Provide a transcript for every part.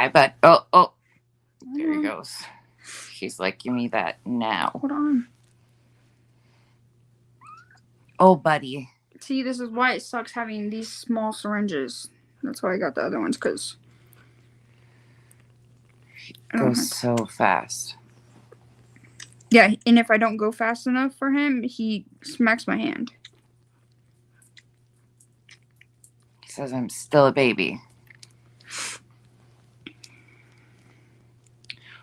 Hi, bud. Oh. There he goes. He's like, give me that now. Hold on. Oh, buddy. See, this is why it sucks having these small syringes. That's why I got the other ones, because It goes so fast. Yeah, and if I don't go fast enough for him, he smacks my hand. He says I'm still a baby.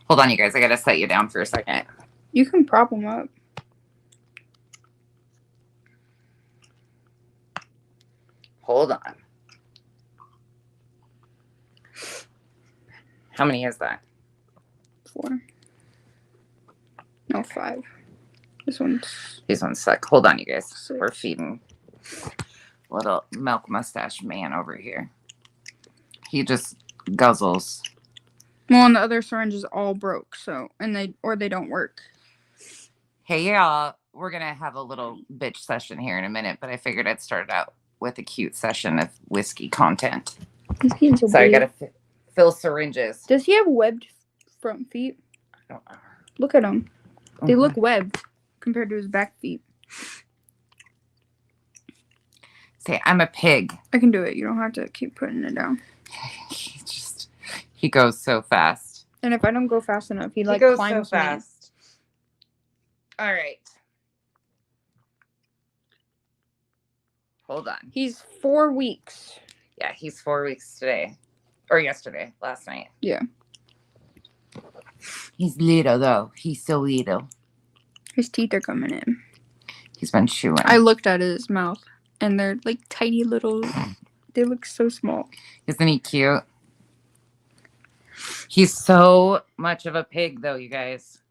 Hold on, you guys. I gotta set you down for a second. You can prop him up. Hold on. How many is that? 4. No, 5. These ones suck. Hold on, you guys. 6. We're feeding little milk mustache man over here. He just guzzles. Well, and the other syringes all broke, so they don't work. Hey y'all, we're gonna have a little bitch session here in a minute, but I figured I'd start out with a cute session of whiskey content. So I gotta fill syringes. Does he have webbed front feet? I don't know. Look at him. They look webbed compared to his back feet. Say, I'm a pig. I can do it. You don't have to keep putting it down. He goes so fast. And if I don't go fast enough, he goes climbs so fast. All right. Hold on. He's 4 weeks. Yeah, he's 4 weeks today. Or yesterday, last night. Yeah. He's little, though. He's so little. His teeth are coming in. He's been chewing. I looked at his mouth, and they're like tiny little... They look so small. Isn't he cute? He's so much of a pig, though, you guys.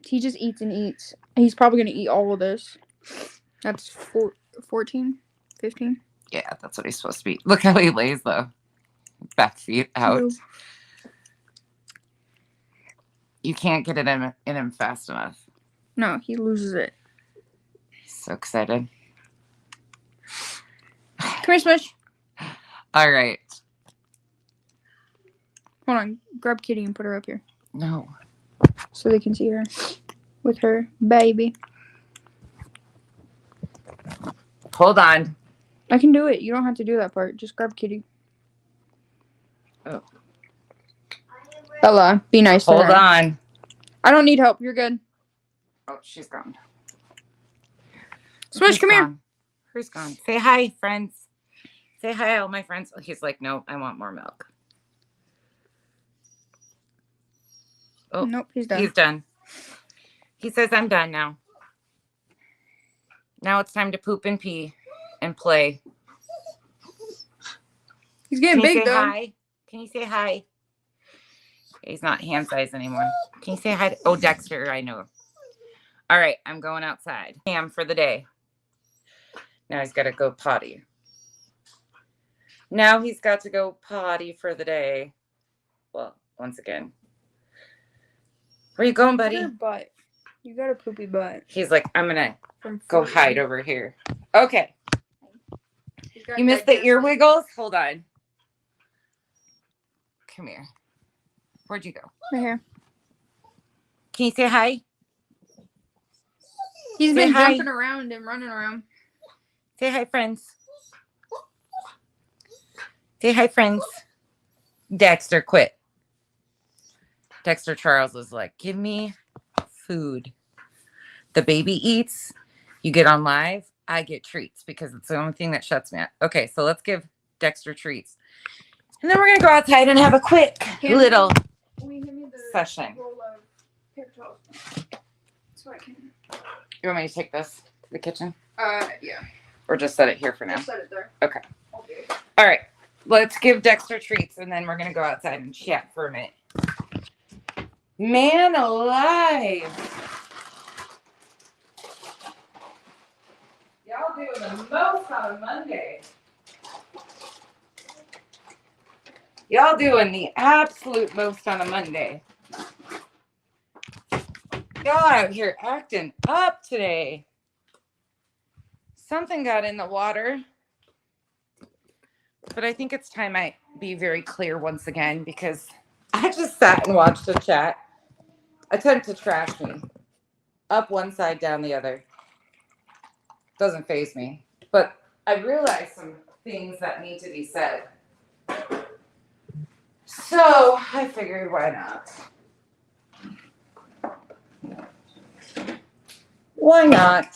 He just eats and eats. He's probably going to eat all of this. That's 14, 15. Yeah, that's what he's supposed to be. Look how he lays, though. Back feet out. No. You can't get it in him fast enough. No, he loses it. He's so excited. Come here, Smush. All right. Hold on. Grab Kitty and put her up here. No. So they can see her with her baby. Hold on. I can do it. You don't have to do that part. Just grab Kitty. Oh. Bella, be nice to her. Hold on. I don't need help. You're good. Oh, she's gone. Smush, come here. Who's gone? Say hi, friends. Say hi, all my friends. He's like, no, I want more milk. Oh, nope, he's done. He's done. He says, I'm done now. Now it's time to poop and pee and play. He's getting big, though. Hi? Can you say hi? He's not hand size anymore. Can you say hi to... Oh, Dexter, I know. All right, I'm going outside. Ham for the day. Now he's got to go potty. Now he's got to go potty for the day. Well, once again. Where you going, buddy? Your butt. You got a poopy butt. He's like, I'm going to go hide over here. Okay. You missed the ear wiggles? Hold on. Come here. Where'd you go? Right here. Can you say hi? He's been jumping around and running around. Say hi, friends. Say hi, friends. Dexter quit. Dexter Charles was like, give me food. The baby eats. You get on live. I get treats because it's the only thing that shuts me up. Okay, so let's give Dexter treats. And then we're going to go outside and have a quick little session. So I can... You want me to take this to the kitchen? Yeah. Or just set it here for now? Set it there. Okay. All right. Let's give Dexter treats, and then we're going to go outside and chat for a minute. Man alive. Y'all doing the most on a Monday. Y'all doing the absolute most on a Monday. Y'all out here acting up today. Something got in the water. But I think it's time I be very clear once again because I just sat and watched a chat attempt to trash me. Up one side, down the other. Doesn't faze me. But I realized some things that need to be said. So I figured, why not? Why not?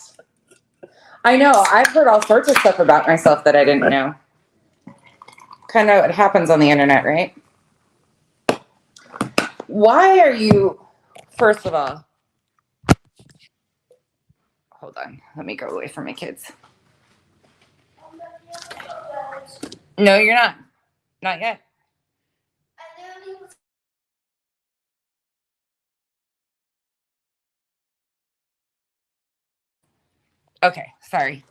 I know, I've heard all sorts of stuff about myself that I didn't know. Kind of what happens on the internet, right? Why are you, first of all, hold on, let me go away from my kids. No, you're not. Not yet. Okay, sorry.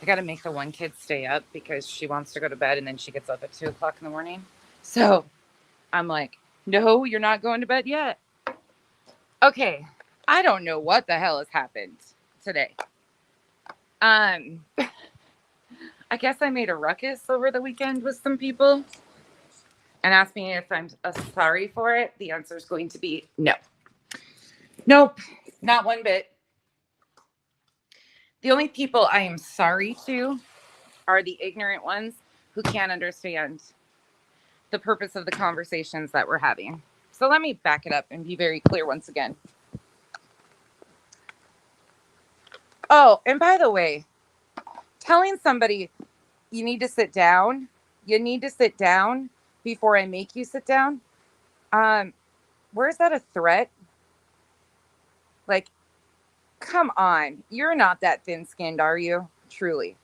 I got to make the one kid stay up because she wants to go to bed and then she gets up at 2 o'clock in the morning. So I'm like, no, you're not going to bed yet. Okay, I don't know what the hell has happened today. I guess I made a ruckus over the weekend with some people and asked me if I'm sorry for it. The answer is going to be no. Nope, not one bit. The only people I am sorry to are the ignorant ones who can't understand the purpose of the conversations that we're having. So let me back it up and be very clear once again. Oh, and by the way, telling somebody you need to sit down before I make you sit down. Where's that a threat? Like, come on. You're not that thin-skinned, are you? Truly.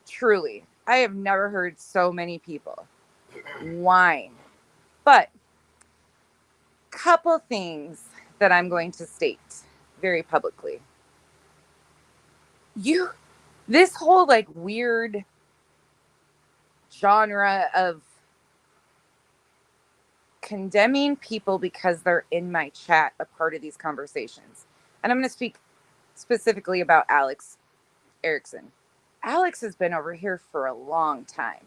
Truly. I have never heard so many people whine. But couple things that I'm going to state very publicly. This whole like weird genre of condemning people because they're in my chat a part of these conversations. And I'm going to speak specifically about Alex Erickson. Alex has been over here for a long time.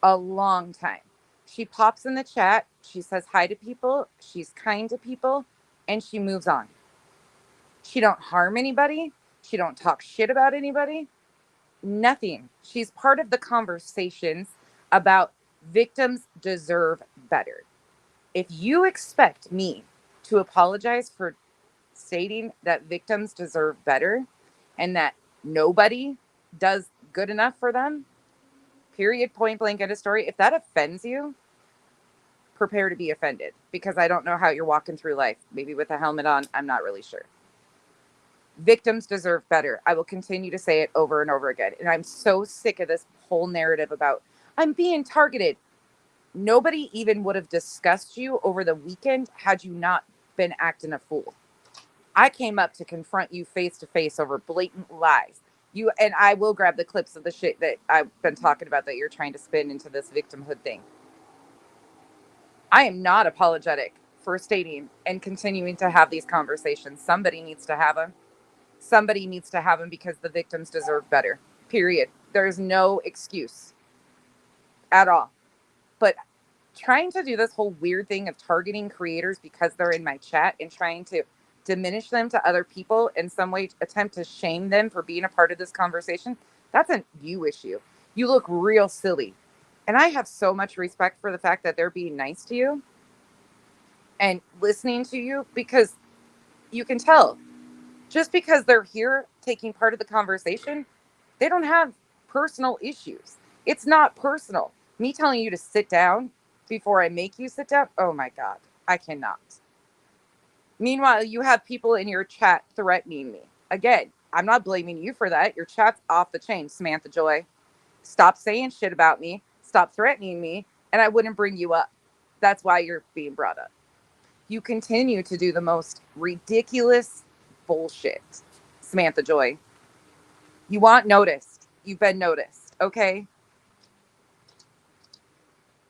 A long time. She pops in the chat, she says hi to people, she's kind to people, and she moves on. She don't harm anybody. She don't talk shit about anybody. Nothing. She's part of the conversations about victims deserve better. If you expect me to apologize for stating that victims deserve better and that nobody does good enough for them, period, point blank, end of story, if that offends you, prepare to be offended, because I don't know how you're walking through life. Maybe with a helmet on, I'm not really sure. Victims deserve better. I will continue to say it over and over again. And I'm so sick of this whole narrative about I'm being targeted. Nobody even would have discussed you over the weekend had you not been acting a fool. I came up to confront you face to face over blatant lies. And I will grab the clips of the shit that I've been talking about that you're trying to spin into this victimhood thing. I am not apologetic for stating and continuing to have these conversations. Somebody needs to have them. Somebody needs to have them because the victims deserve better. Period. There's no excuse at all. But trying to do this whole weird thing of targeting creators because they're in my chat and trying to diminish them to other people in some way, attempt to shame them for being a part of this conversation, that's a you issue. You look real silly. And I have so much respect for the fact that they're being nice to you and listening to you, because you can tell just because they're here taking part of the conversation, they don't have personal issues. It's not personal. Me telling you to sit down before I make you sit down, oh my God, I cannot. Meanwhile, you have people in your chat threatening me. Again, I'm not blaming you for that. Your chat's off the chain, Samantha Joy. Stop saying shit about me. Stop threatening me, and I wouldn't bring you up. That's why you're being brought up. You continue to do the most ridiculous bullshit, Samantha Joy. You want noticed. You've been noticed, okay?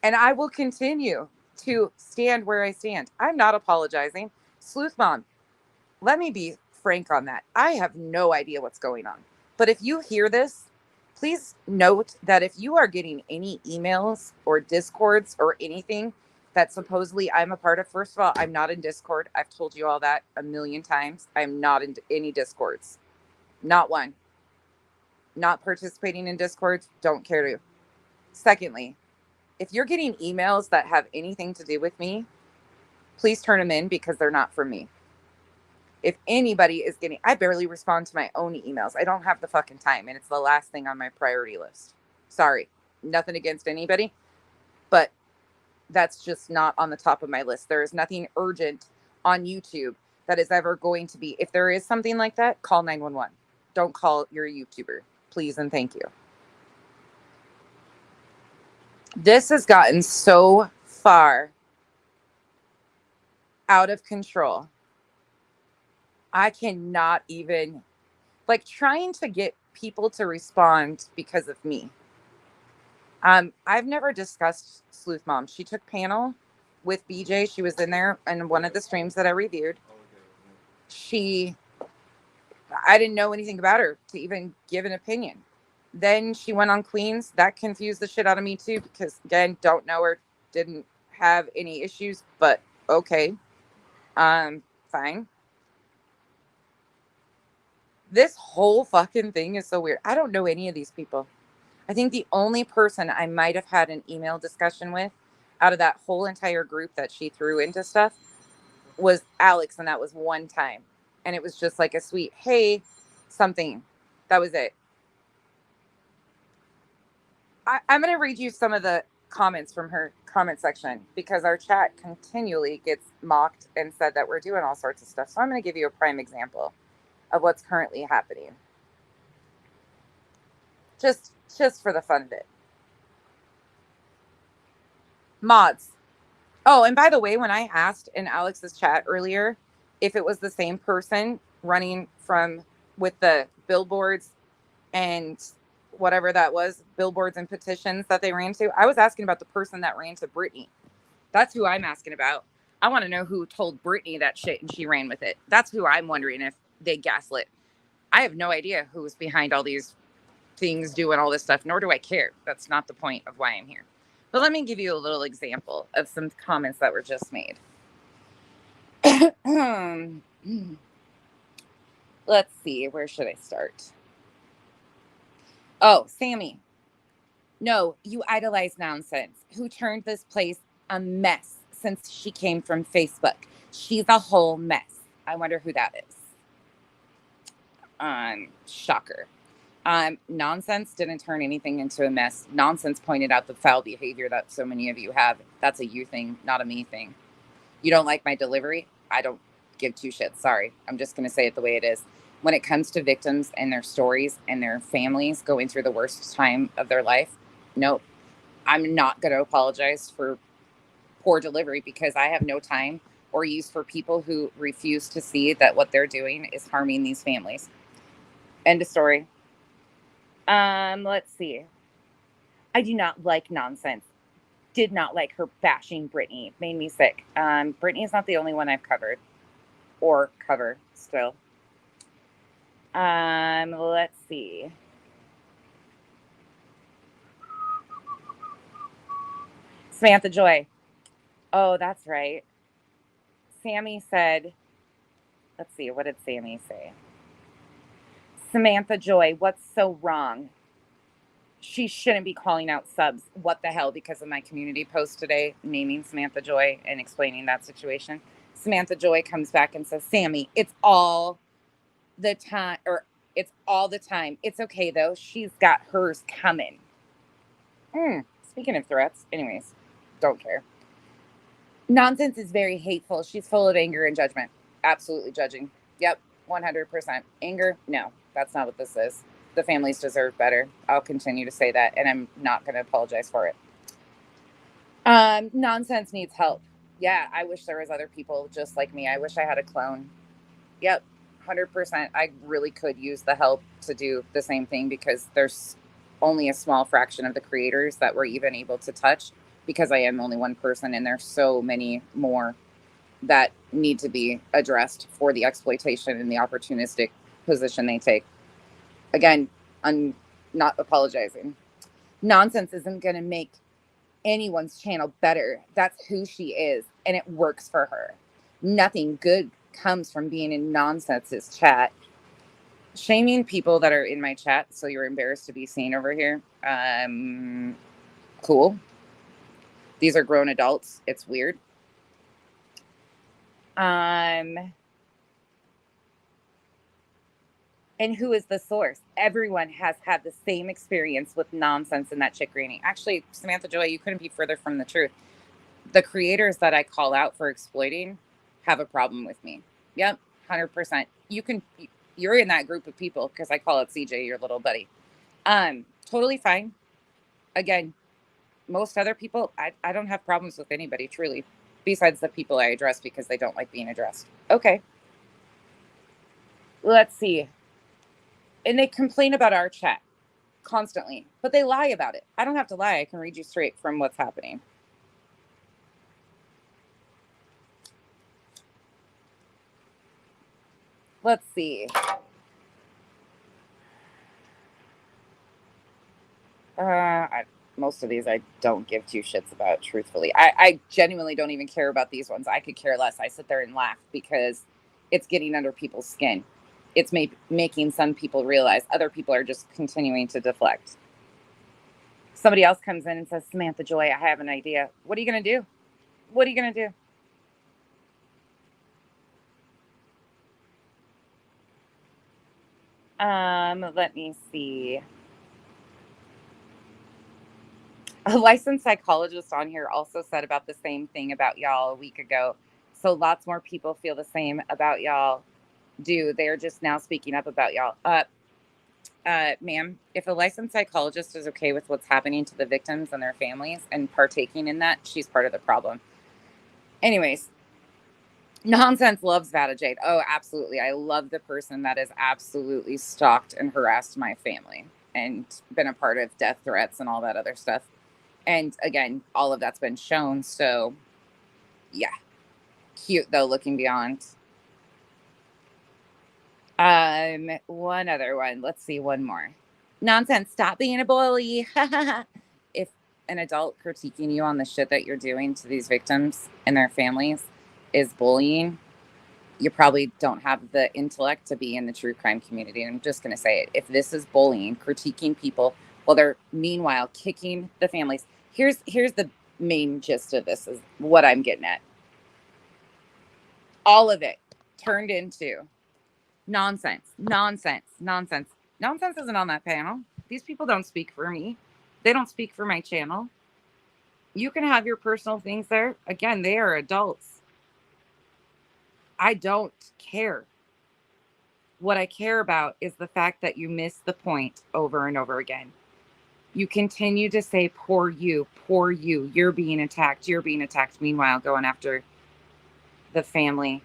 And I will continue to stand where I stand. I'm not apologizing. Sleuth Mom, let me be frank on that. I have no idea what's going on. But if you hear this, please note that if you are getting any emails or discords or anything that supposedly I'm a part of. First of all, I'm not in Discord. I've told you all that a million times. I'm not in any Discords. Not one. Not participating in Discords. Don't care to. Secondly, if you're getting emails that have anything to do with me, please turn them in because they're not from me. If anybody is getting, I barely respond to my own emails. I don't have the fucking time, and it's the last thing on my priority list. Sorry. Nothing against anybody, but that's just not on the top of my list. There is nothing urgent on YouTube that is ever going to be. If there is something like that, call 911. Don't call your YouTuber, please and thank you. This has gotten so far out of control. I cannot even, like, trying to get people to respond because of me. I've never discussed Sleuth Mom. She took panel with BJ. She was in there in one of the streams that I reviewed. I didn't know anything about her to even give an opinion. Then she went on Queens. That confused the shit out of me too, because again, don't know her, didn't have any issues, but okay. Fine. This whole fucking thing is so weird. I don't know any of these people. I think the only person I might have had an email discussion with out of that whole entire group that she threw into stuff was Alex, and that was one time. And it was just like a sweet, hey, something. That was it. I'm going to read you some of the comments from her comment section because our chat continually gets mocked and said that we're doing all sorts of stuff. So I'm going to give you a prime example of what's currently happening. Just for the fun of it. Mods. Oh, and by the way, when I asked in Alex's chat earlier if it was the same person running from with the billboards and whatever that was, billboards and petitions that they ran to, I was asking about the person that ran to Brittany. That's who I'm asking about. I want to know who told Brittany that shit and she ran with it. That's who I'm wondering if they gaslit. I have no idea who was behind all these things doing all this stuff, nor do I care. That's not the point of why I'm here. But let me give you a little example of some comments that were just made. Let's see. Where should I start? Oh, Sammy. No, you idolize nonsense. Who turned this place a mess since she came from Facebook? She's a whole mess. I wonder who that is. Shocker. Nonsense didn't turn anything into a mess. Nonsense pointed out the foul behavior that so many of you have. That's a you thing, not a me thing. You don't like my delivery? I don't give two shits. Sorry. I'm just going to say it the way it is. When it comes to victims and their stories and their families going through the worst time of their life, nope. I'm not going to apologize for poor delivery because I have no time or use for people who refuse to see that what they're doing is harming these families. End of story. Let's see. I do not like nonsense. Did not like her bashing Brittany. Made me sick. Brittany is not the only one I've covered or cover still. Let's see. Samantha Joy. Oh, that's right. Sammy said, let's see, what did Sammy say? Samantha Joy, what's so wrong? She shouldn't be calling out subs. What the hell? Because of my community post today, naming Samantha Joy and explaining that situation. Samantha Joy comes back and says, Sammy, it's all the time, or it's all the time. It's okay, though. She's got hers coming. Speaking of threats, anyways, don't care. Nonsense is very hateful. She's full of anger and judgment. Absolutely judging. Yep, 100%. Anger? No, that's not what this is. The families deserve better. I'll continue to say that, and I'm not going to apologize for it. Nonsense needs help. Yeah, I wish there was other people just like me. I wish I had a clone. Yep, 100%. I really could use the help to do the same thing because there's only a small fraction of the creators that we're even able to touch because I am only one person, and there's so many more that need to be addressed for the exploitation and the opportunistic position they take. Again, I'm not apologizing. Nonsense isn't going to make anyone's channel better. That's who she is, and it works for her. Nothing good comes from being in nonsense's chat. Shaming people that are in my chat, so you're embarrassed to be seen over here. Cool. These are grown adults. It's weird. And who is the source? Everyone has had the same experience with nonsense in that chick granny. Actually, Samantha Joy, you couldn't be further from the truth. The creators that I call out for exploiting have a problem with me. Yep, 100%. You're in that group of people because I call it CJ, your little buddy. Totally fine. Again, most other people, I don't have problems with anybody, truly, besides the people I address because they don't like being addressed. Okay. Let's see. And they complain about our chat constantly, but they lie about it. I don't have to lie. I can read you straight from what's happening. Let's see. Most of these I don't give two shits about, truthfully. I genuinely don't even care about these ones. I could care less. I sit there and laugh because it's getting under people's skin. It's making some people realize other people are just continuing to deflect. Somebody else comes in and says, Samantha Joy, I have an idea. What are you going to do? What are you going to do? Let me see. A licensed psychologist on here also said about the same thing about y'all a week ago. So lots more people feel the same about y'all do. They're just now speaking up about y'all. Ma'am, if a licensed psychologist is okay with what's happening to the victims and their families and partaking in that, she's part of the problem. Anyways, nonsense loves Vada Jade. Oh, absolutely. I love the person that has absolutely stalked and harassed my family and been a part of death threats and all that other stuff. And again, all of that's been shown. So, yeah. Cute, though, looking beyond. One other one. Let's see, one more. Nonsense. Stop being a bully. If an adult critiquing you on the shit that you're doing to these victims and their families is bullying, you probably don't have the intellect to be in the true crime community. And I'm just going to say it. If this is bullying, critiquing people while they're meanwhile kicking the families, here's the main gist of this is what I'm getting at. All of it turned into nonsense. Nonsense isn't on that panel. These people don't speak for me. They don't speak for my channel. You can have your personal things there. Again, they are adults. I don't care. What I care about is the fact that you miss the point over and over again. You continue to say, poor you, you're being attacked. Meanwhile, going after the family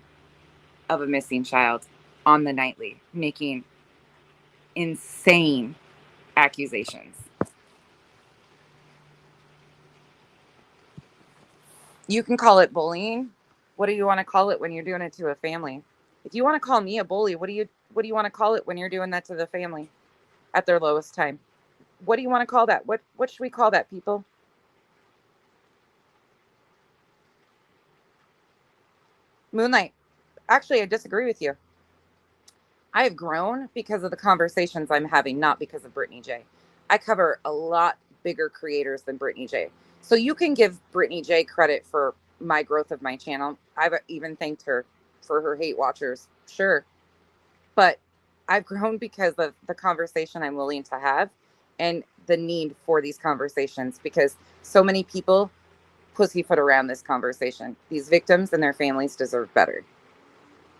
of a missing child on the nightly, making insane accusations. You can call it bullying. What do you want to call it when you're doing it to a family? If you want to call me a bully, what do you want to call it when you're doing that to the family at their lowest time? What do you want to call that? What should we call that, people? Moonlight. Actually, I disagree with you. I have grown because of the conversations I'm having, not because of Brittany J. I cover a lot bigger creators than Brittany J. So you can give Brittany J credit for my growth of my channel. I've even thanked her for her hate watchers. Sure. But I've grown because of the conversation I'm willing to have and the need for these conversations because so many people pussyfoot around this conversation. These victims and their families deserve better.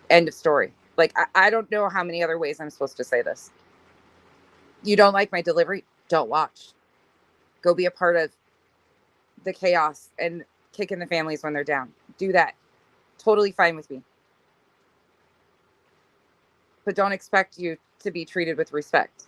End of story. Like, I don't know how many other ways I'm supposed to say this. You don't like my delivery? Don't watch. Go be a part of the chaos and kicking the families when they're down. Do that. Totally fine with me. But don't expect you to be treated with respect.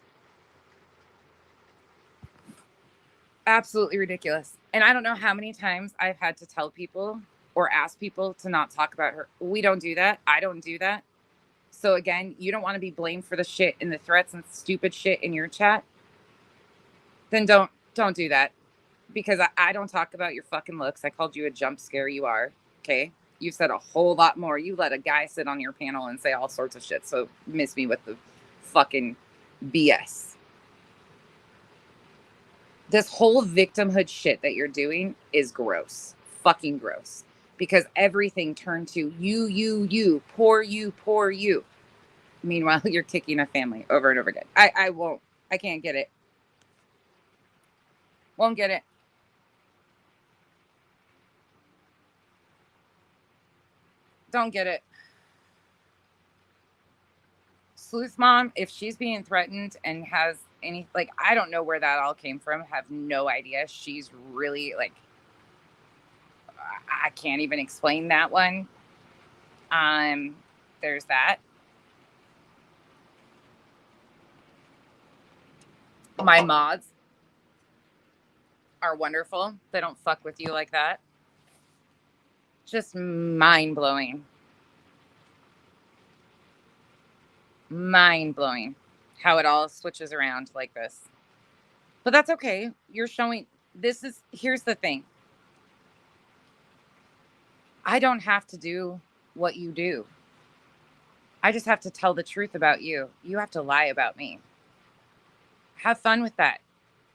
Absolutely ridiculous. And I don't know how many times I've had to tell people or ask people to not talk about her. We don't do that. I don't do that. So again, you don't want to be blamed for the shit and the threats and stupid shit in your chat. Then don't do that. because I don't talk about your fucking looks. I called you a jump scare. You are. Okay. You've said a whole lot more. You let a guy sit on your panel and say all sorts of shit. So miss me with the fucking BS. This whole victimhood shit that you're doing is gross. Fucking gross. Because everything turned to you, poor you, poor you. Meanwhile, you're kicking a family over and over again. I won't. I can't get it. Won't get it. Don't get it. Sleuth mom, if she's being threatened and has any, like, I don't know where that all came from. Have no idea. She's really, like, I can't even explain that one. There's that. My mods are wonderful. They don't fuck with you like that. Just mind blowing. Mind blowing how it all switches around like this. But that's okay. You're showing here's the thing. I don't have to do what you do. I just have to tell the truth about you. You have to lie about me. Have fun with that.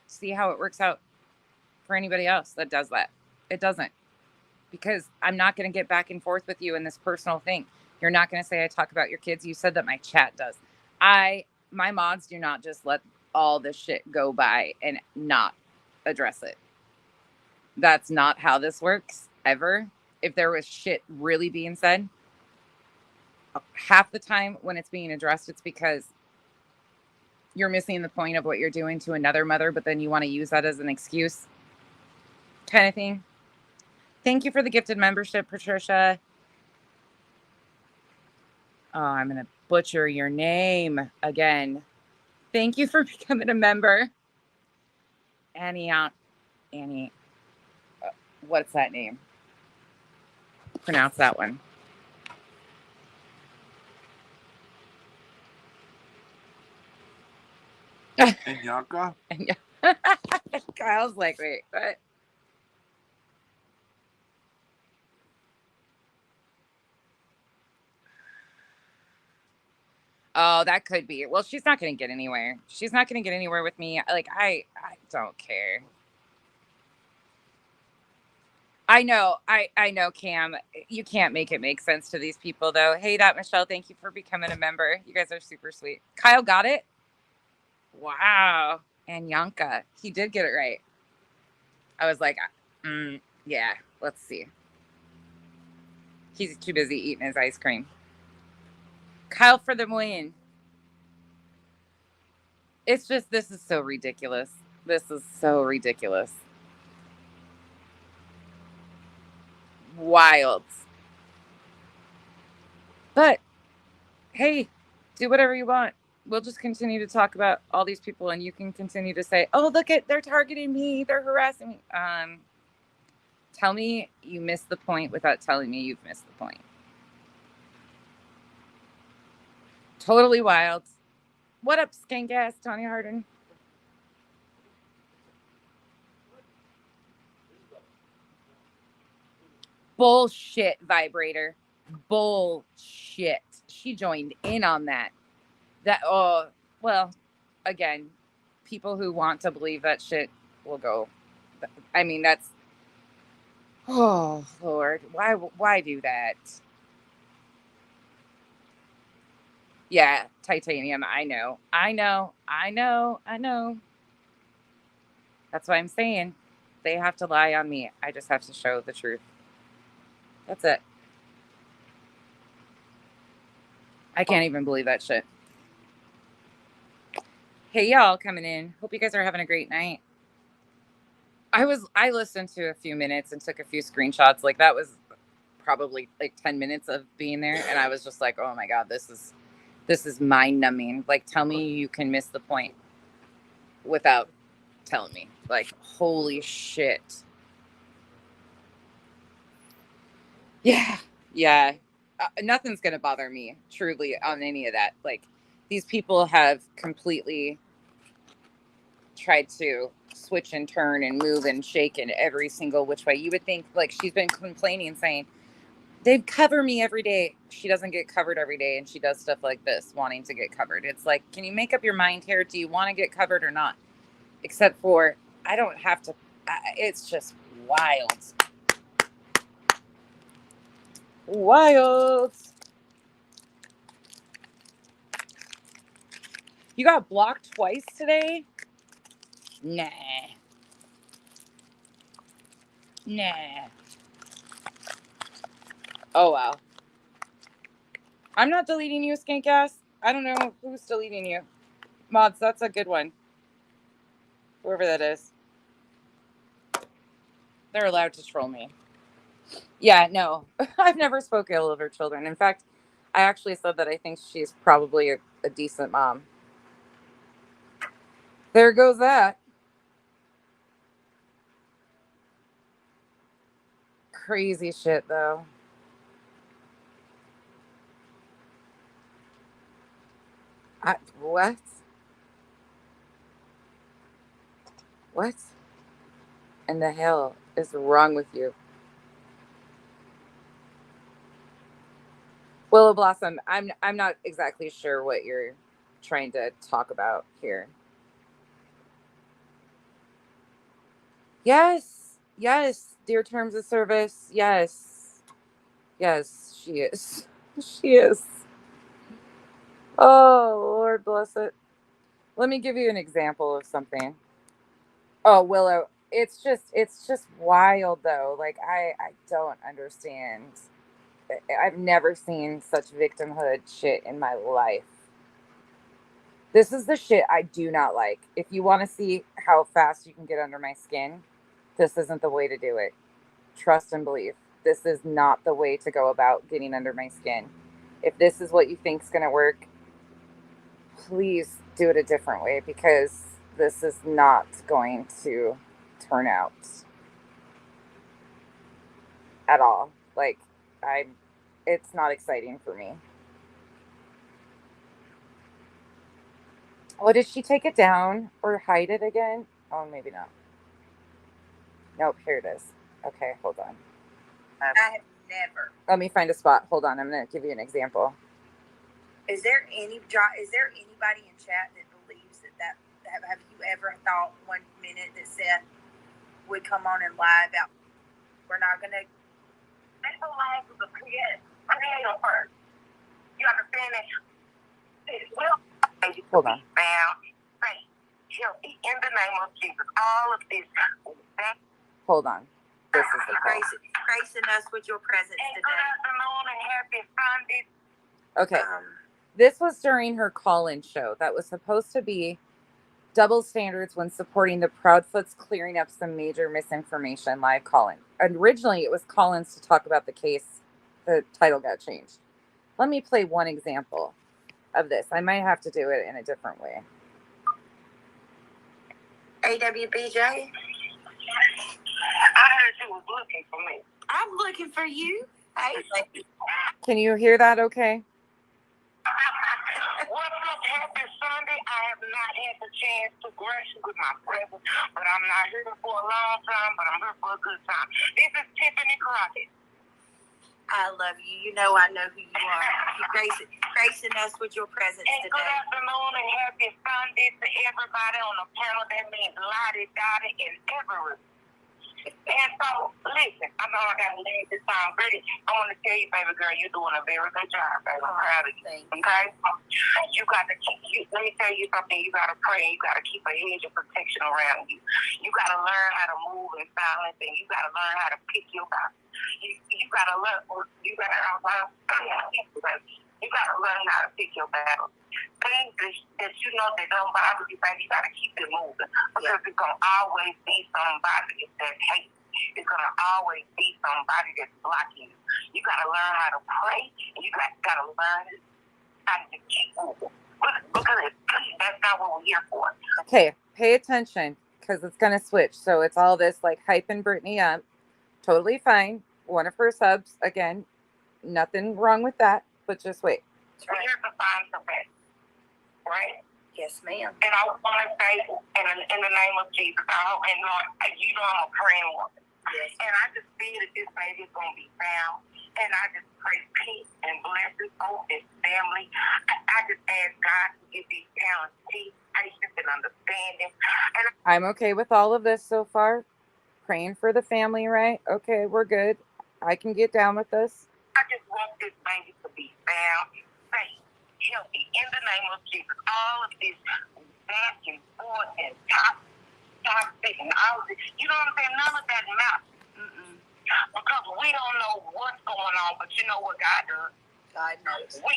See how it works out for anybody else that does that. It doesn't. Because I'm not going to get back and forth with you in this personal thing. You're not going to say I talk about your kids. You said that my chat does. My mods do not just let all this shit go by and not address it. That's not how this works ever. If there was shit really being said, half the time when it's being addressed, it's because you're missing the point of what you're doing to another mother, but then you want to use that as an excuse kind of thing. Thank you for the gifted membership, Patricia. Oh, I'm going to butcher your name again. Thank you for becoming a member. Annie, what's that name? Pronounce that one. Anyanka? Kyle's like, wait, what? Oh, that could be. Well, she's not going to get anywhere. She's not going to get anywhere with me. Like, I don't care. I know, Cam. You can't make it make sense to these people, though. Hey, Michelle, thank you for becoming a member. You guys are super sweet. Kyle got it? Wow. And Yanka. He did get it right. I was like, yeah, let's see. He's too busy eating his ice cream. Kyle for the win. It's just, this is so ridiculous. This is so ridiculous. Wild. But, hey, do whatever you want. We'll just continue to talk about all these people, and you can continue to say, oh, look they're targeting me, they're harassing me. Tell me you missed the point without telling me you've missed the point. Totally wild. What up, skank ass, Tony Harden? Bullshit, vibrator. Bullshit. She joined in on that. Well, again, people who want to believe that shit will go. I mean, that's, oh Lord, why do that? Yeah, titanium. I know. That's why I'm saying they have to lie on me. I just have to show the truth. That's it. I can't even believe that shit. Hey, y'all coming in. Hope you guys are having a great night. I listened to a few minutes and took a few screenshots. Like, that was probably like 10 minutes of being there. And I was just like, oh my God, this is mind numbing. Like, tell me you can miss the point without telling me. Like, holy shit. Yeah. Nothing's going to bother me truly on any of that. Like, these people have completely tried to switch and turn and move and shake in every single which way. You would think, like, she's been complaining, saying, they cover me every day. She doesn't get covered every day, and she does stuff like this, wanting to get covered. It's like, can you make up your mind here? Do you want to get covered or not? Except for, I don't have to. It's just wild. Wild. You got blocked twice today? Nah. Nah. Oh, wow. I'm not deleting you, skank ass. I don't know who's deleting you. Mods, that's a good one. Whoever that is. They're allowed to troll me. Yeah, no. I've never spoke ill of her children. In fact, I actually said that I think she's probably a decent mom. There goes that. Crazy shit, though. What? What in the hell is wrong with you? Willow Blossom, I'm not exactly sure what you're trying to talk about here. Yes. Yes. Dear terms of service. Yes. Yes, she is. She is. Oh, Lord bless it. Let me give you an example of something. Oh, Willow, it's just wild though. Like I don't understand. I've never seen such victimhood shit in my life. This is the shit I do not like. If you want to see how fast you can get under my skin, this isn't the way to do it. Trust and believe. This is not the way to go about getting under my skin. If this is what you think is going to work, please do it a different way, because this is not going to turn out at all. Like, it's not exciting for me. Oh, did she take it down or hide it again? Oh, maybe not. Nope, here it is. Okay, hold on. I have never. Let me find a spot. Hold on, I'm going to give you an example. Is there anybody in chat that believes that have you ever thought 1 minute that Seth would come on and lie about? We're not gonna. This belongs to the creator first. You understand that? It will. Hold on. Found faith, healthy in the name of Jesus. All of this. Hold on. This is the call. Gracing us with your presence today. Good afternoon and happy Sunday. Okay. This was during her call-in show that was supposed to be double standards when supporting the Proudfoots clearing up some major misinformation live call-in. Originally, it was call-ins to talk about the case. The title got changed. Let me play one example of this. I might have to do it in a different way. AWBJ? I heard you was looking for me. I'm looking for you. Hey. Can you hear that okay? What's up, happy Sunday? I have not had the chance to grace you with my presence, but I'm not here for a long time, but I'm here for a good time. This is Tiffany Crockett. I love you. You know I know who you are. You're gracing us with your presence today. Good afternoon and happy Sunday to everybody on the panel. That means Lottie, Dottie, and everyone. And so, listen, I know I got to leave this time ready. I want to tell you, baby girl, you're doing a very good job, baby. I'm proud of you. Okay? You got to let me tell you something. You got to pray. You got to keep a hedge of protection around you. You got to learn how to move in silence, and you got to learn how to pick your battles. You got to learn. You got to learn. You got to learn how to pick your battles. Things that you know that don't bother you, baby, you got to keep it moving. Because it's going to always be somebody that hates. It's going to always be somebody that's blocking you. You got to learn how to pray, and you got to learn how to keep moving. Because that's not what we're here for. Okay, pay attention, because it's going to switch. So it's all this, like, hyping Brittany up. Totally fine. One of her subs, again, nothing wrong with that, but just wait. We're here to find the best, right? Yes, ma'am. And I want to say, in the name of Jesus, and Lord, you know I'm a praying woman. Yes. And I just feel that this baby is going to be found. And I just pray peace and blessings over his family. I just ask God to give these parents peace, patience, and understanding. And I'm okay with all of this so far. Praying for the family, right? Okay, we're good. I can get down with this. I just want this baby to be found, safe, healthy, in the name of Jesus. All of this back and forth and toxic and all of this, you know what I'm saying? None of that matters. Because we don't know what's going on, but you know what God does. God knows. What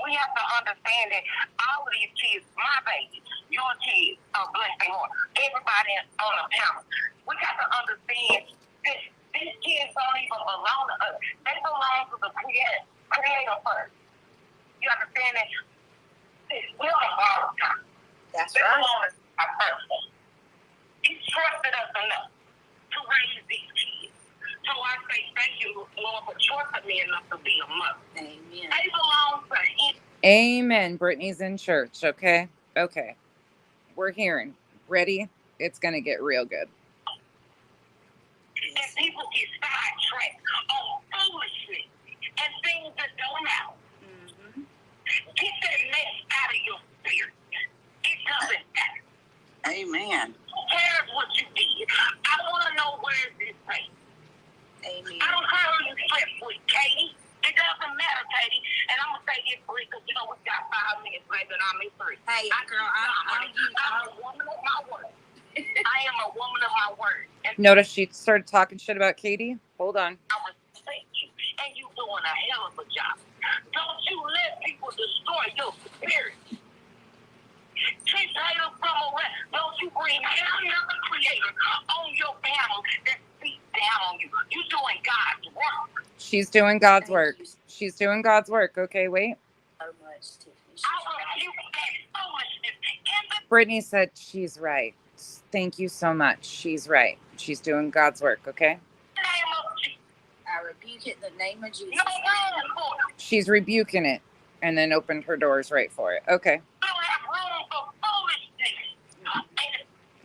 we have to understand that all of these kids, my baby, your kids, bless their heart, everybody on the panel, we got to understand that these kids don't even belong to us. They belong to the creator first. You understand that? We don't borrow time. That's right. They belong to our person. He trusted us enough to raise these kids. So I say thank you, Lord, for trusting me enough to be a mother. Amen. They belong to him. Amen. Brittany's in church. Okay. Okay. We're hearing. Ready? It's going to get real good. And people get sidetracked on foolishness and things that don't matter. Get that mess out of your spirit. It doesn't matter. Amen. Who cares what you did? I want to know where is this place. Amen. I don't care who you slept with, Katie. It doesn't matter, Katie. And I'm going to say this for you because, you know, we got 5 minutes left and I'm in 3. Hey, girl, I'm a woman of my word. I am a woman of my word. And Notice she started talking shit about Katie. Hold on. I respect you, and you doing a hell of a job. Don't you let people destroy your spirit. Keep haters from around. Don't you bring every other creator on your panel that speaks down on you. You doing God's work. She's doing God's work. She's doing God's work. Okay, wait. So much, Tiffany. I rebuke that foolishness in the Brittany said she's right. Thank you so much. She's right. She's doing God's work, okay? name of Jesus. I rebuke it in the name of Jesus. No room for it. She's rebuking it and then opened her doors right for it. Okay. You don't have room for foolishness.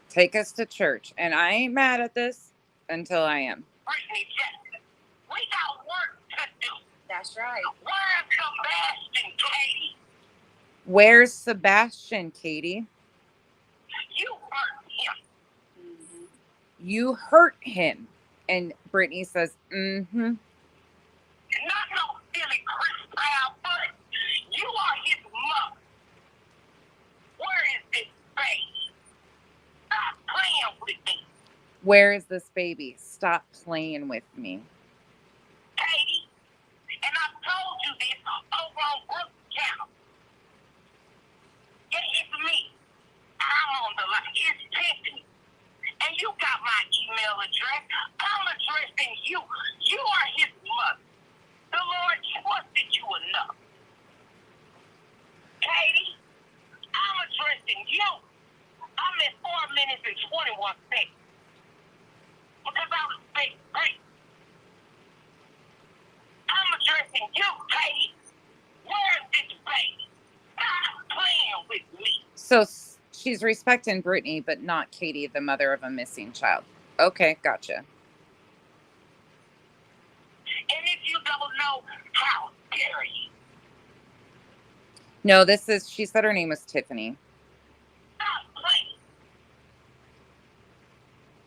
Take us to church. And I ain't mad at this until I am. Brittany Jackson, we got work to do. That's right. Where's Sebastian, Katie? Where's Sebastian, Katie? You hurt him. You hurt him. And Brittany says, Not no silly Chris Brown, but you are his mother. Where is this baby? Stop playing with me. Where is this baby? Stop playing with me. Katie, and I told you this over on Brooks' channel. It's me. I'm on the line. It's Tiffany. And you got my email address. I'm addressing you. You are his mother. The Lord trusted you enough. Katie, I'm addressing you. I'm at 4 minutes and 21 seconds. Because I was saying, great. I'm addressing you, Katie. Where's this baby? Stop playing with me. So she's respecting Brittany, but not Katie, the mother of a missing child. Okay, gotcha. And if you don't know, how dare you? No, she said her name was Tiffany. Stop playing.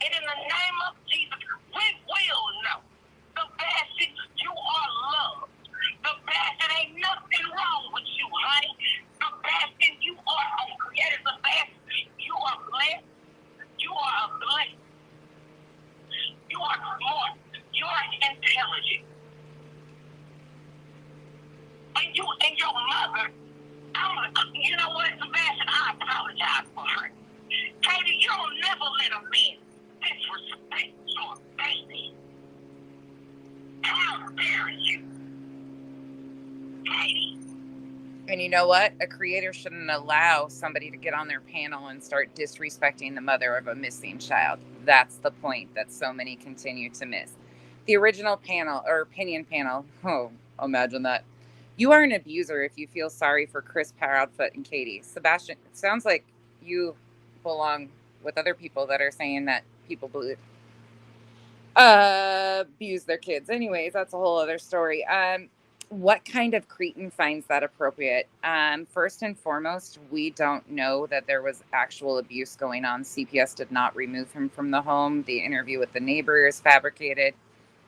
And in the name of Jesus, we will know. Sebastian, you are loved. Sebastian, ain't nothing wrong with you, honey. Sebastian, you are a creator. Sebastian, you are blessed. You are a blessing. You are smart. You are intelligent. And you and your mother, you know what, Sebastian, I apologize for her. Katie, you don't never let a man disrespect your baby. How dare you? Katie? And you know what? A creator shouldn't allow somebody to get on their panel and start disrespecting the mother of a missing child. That's the point that so many continue to miss. The original panel or opinion panel, oh, imagine that, You are an abuser if you feel sorry for Chris Proudfoot and Katie. Sebastian, it sounds like you belong with other people that are saying that people abuse their kids. Anyways, that's a whole other story. What kind of cretin finds that appropriate? First and foremost, we don't know that there was actual abuse going on. CPS did not remove him from the home. The interview with the neighbor is fabricated.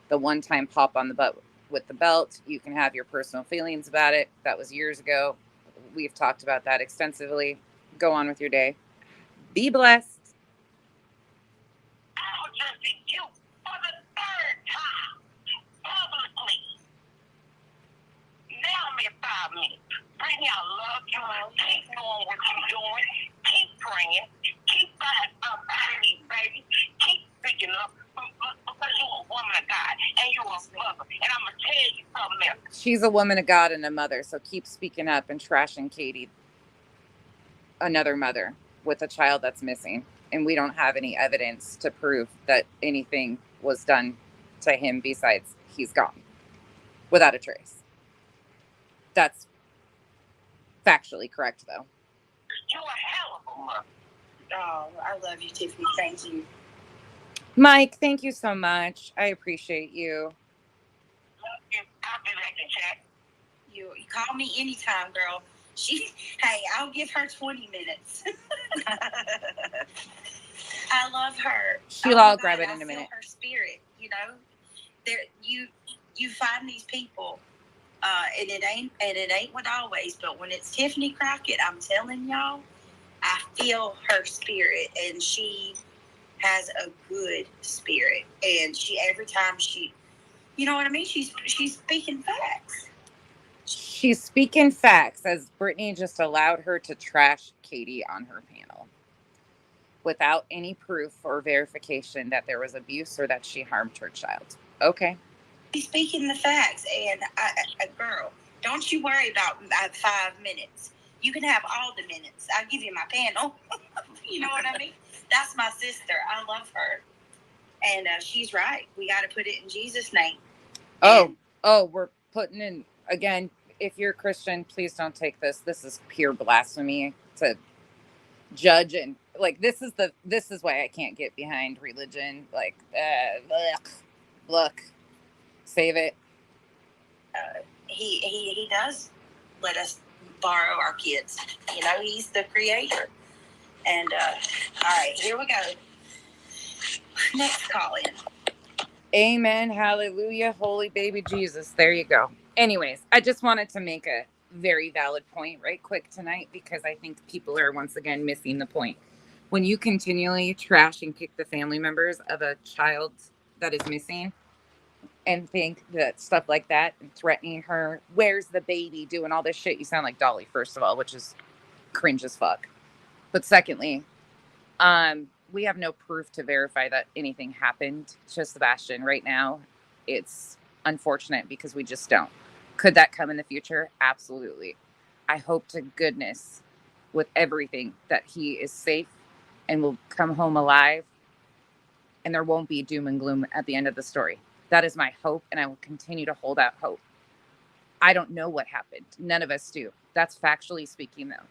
The one-time pop on the butt with the belt, you can have your personal feelings about it. That was years ago. We've talked about that extensively. Go on with your day. Be blessed. I'll just be you for the third time publicly. Now I'm at 5 minutes. Brittany, I love you. Keep doing what you're doing. Keep praying. Keep fighting up out of me, baby. Keep speaking up because you're a woman of God and you're a mother. And I'm going to tell you something else. She's a woman of God and a mother, so keep speaking up and trashing Katie, another mother with a child that's missing. And we don't have any evidence to prove that anything was done to him besides he's gone without a trace. That's factually correct, though. You're a hell of a mother. Oh, I love you, Tiffany. Thank you. Mike, thank you so much. I appreciate you. Love you. I'll be back in chat. You call me anytime, girl. Hey, I'll give her 20 minutes. I love her. Sheila, I'll grab it in a minute. Her spirit, you know. There, you find these people, and it ain't what always. But when it's Tiffany Crockett, I'm telling y'all, I feel her spirit, and she has a good spirit, and every time she, you know what I mean. She's speaking facts. She's speaking facts, as Brittany just allowed her to trash Katie on her panel without any proof or verification that there was abuse or that she harmed her child. Okay. She's speaking the facts, and girl, don't you worry about 5 minutes. You can have all the minutes. I'll give you my panel. You know what I mean? That's my sister. I love her, and she's right. We got to put it in Jesus' name. We're putting in again. If you're a Christian, please don't take this. This is pure blasphemy to judge, and like this is why I can't get behind religion. Like, look, save it. He does let us borrow our kids. You know, he's the creator. And all right, here we go. Next call in. Amen. Hallelujah. Holy baby Jesus. There you go. Anyways, I just wanted to make a very valid point right quick tonight because I think people are once again missing the point. When you continually trash and kick the family members of a child that is missing and think that stuff like that and threatening her, where's the baby, doing all this shit, you sound like Dolly, first of all, which is cringe as fuck. But secondly, we have no proof to verify that anything happened to Sebastian right now. It's unfortunate because we just don't. Could that come in the future? Absolutely. I hope to goodness with everything that he is safe and will come home alive and there won't be doom and gloom at the end of the story. That is my hope, and I will continue to hold out hope. I don't know what happened. None of us do. That's factually speaking, though.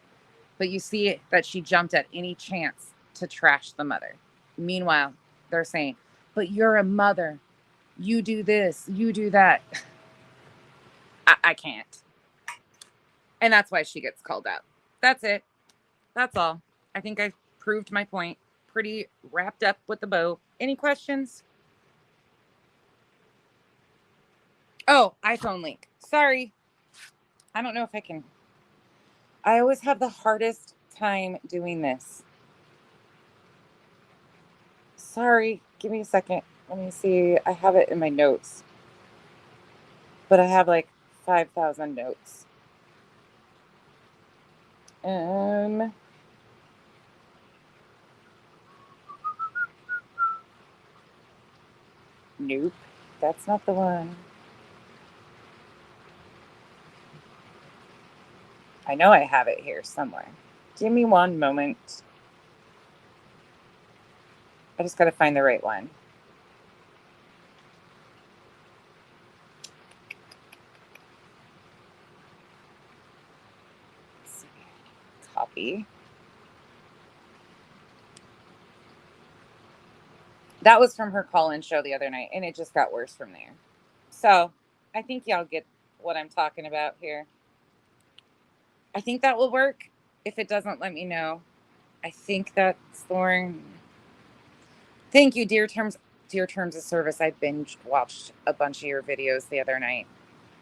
But you see that she jumped at any chance to trash the mother. Meanwhile, they're saying, but you're a mother. You do this, you do that. I can't. And that's why she gets called out. That's it. That's all. I think I proved my point. Pretty wrapped up with the bow. Any questions? Oh, iPhone link. Sorry. I don't know if I can. I always have the hardest time doing this. Sorry. Give me a second. Let me see. I have it in my notes. But I have like 5,000 notes. Nope. That's not the one. I know I have it here somewhere. Give me one moment. I just got to find the right one. copy. That was from her call-in show the other night, and it just got worse from there. So I think y'all get what I'm talking about here. I think that will work. If it doesn't, let me know. I think that's Thorn. Thank you, Dear Terms of Service. I binge watched a bunch of your videos the other night.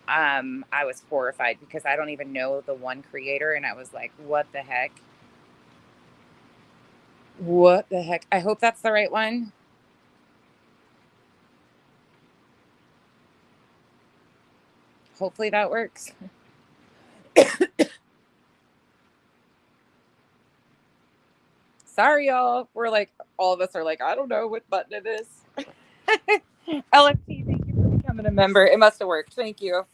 I was horrified because I don't even know the one creator, and I was like, what the heck? What the heck? I hope that's the right one. Hopefully that works. Sorry, y'all. We're like, all of us are like, I don't know what button it is. LFT, thank you for becoming a member. It must have worked. Thank you.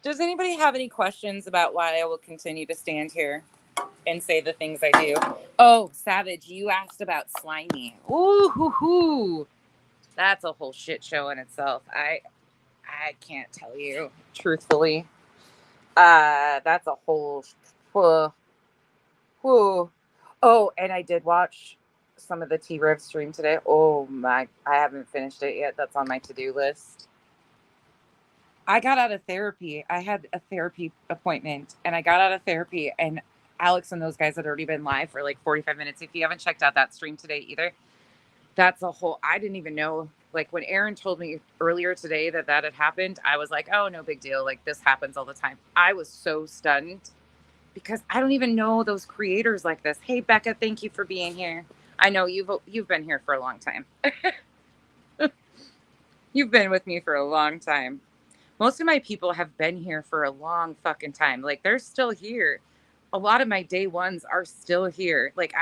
Does anybody have any questions about why I will continue to stand here and say the things I do? Oh, Savage, you asked about Slimy. Ooh, hoo, hoo. That's a whole shit show in itself. I can't tell you truthfully. That's a whole. Whew. Oh, and I did watch some of the T-Rev stream today. Oh my, I haven't finished it yet. That's on my to-do list. I got out of therapy. I had a therapy appointment and I got out of therapy, and Alex and those guys had already been live for like 45 minutes. If you haven't checked out that stream today either, that's a whole, I didn't even know, like when Aaron told me earlier today that had happened, I was like, oh, no big deal. Like this happens all the time. I was so stunned because I don't even know those creators like this. Hey, Becca, thank you for being here. I know you've been here for a long time. You've been with me for a long time. Most of my people have been here for a long fucking time. Like they're still here. A lot of my day ones are still here. Like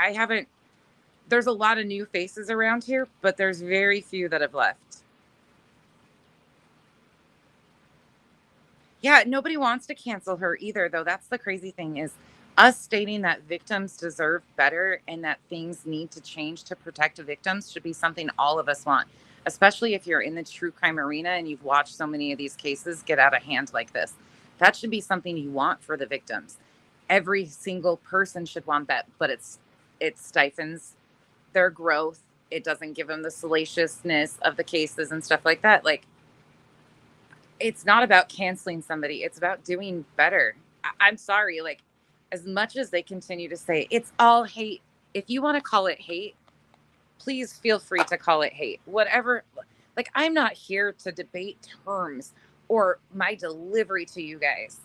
there's a lot of new faces around here, but there's very few that have left. Yeah, nobody wants to cancel her either, though. That's the crazy thing is us stating that victims deserve better and that things need to change to protect victims should be something all of us want, especially if you're in the true crime arena and you've watched so many of these cases get out of hand like this. That should be something you want for the victims. Every single person should want that, but it stifles their growth. It doesn't give them the salaciousness of the cases and stuff like that. Like, it's not about canceling somebody. It's about doing better. I'm sorry. Like, as much as they continue to say it's all hate, if you want to call it hate, please feel free to call it hate. Whatever. Like, I'm not here to debate terms or my delivery to you guys.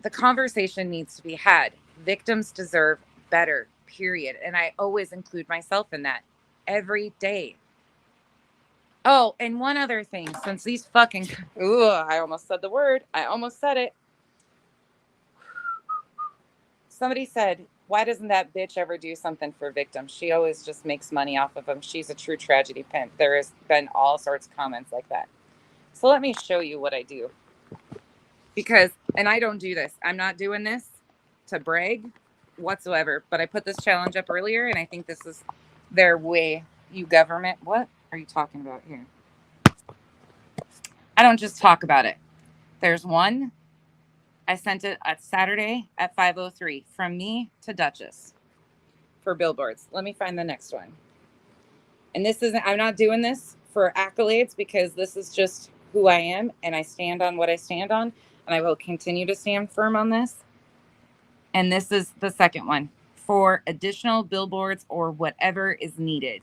The conversation needs to be had. Victims deserve better, period. And I always include myself in that every day. Oh, and one other thing, since these fucking, I almost said the word. I almost said it. Somebody said, why doesn't that bitch ever do something for victims? She always just makes money off of them. She's a true tragedy pimp. There has been all sorts of comments like that. So let me show you what I do. Because, and I don't do this. I'm not doing this to brag whatsoever. But I put this challenge up earlier, and I think this is their way. You government, what are you talking about here? I don't just talk about it. There's one. I sent it at Saturday at 5:03 from me to Duchess for billboards. Let me find the next one. And this isn't, I'm not doing this for accolades because this is just who I am and I stand on what I stand on, and I will continue to stand firm on this. And this is the second one for additional billboards or whatever is needed,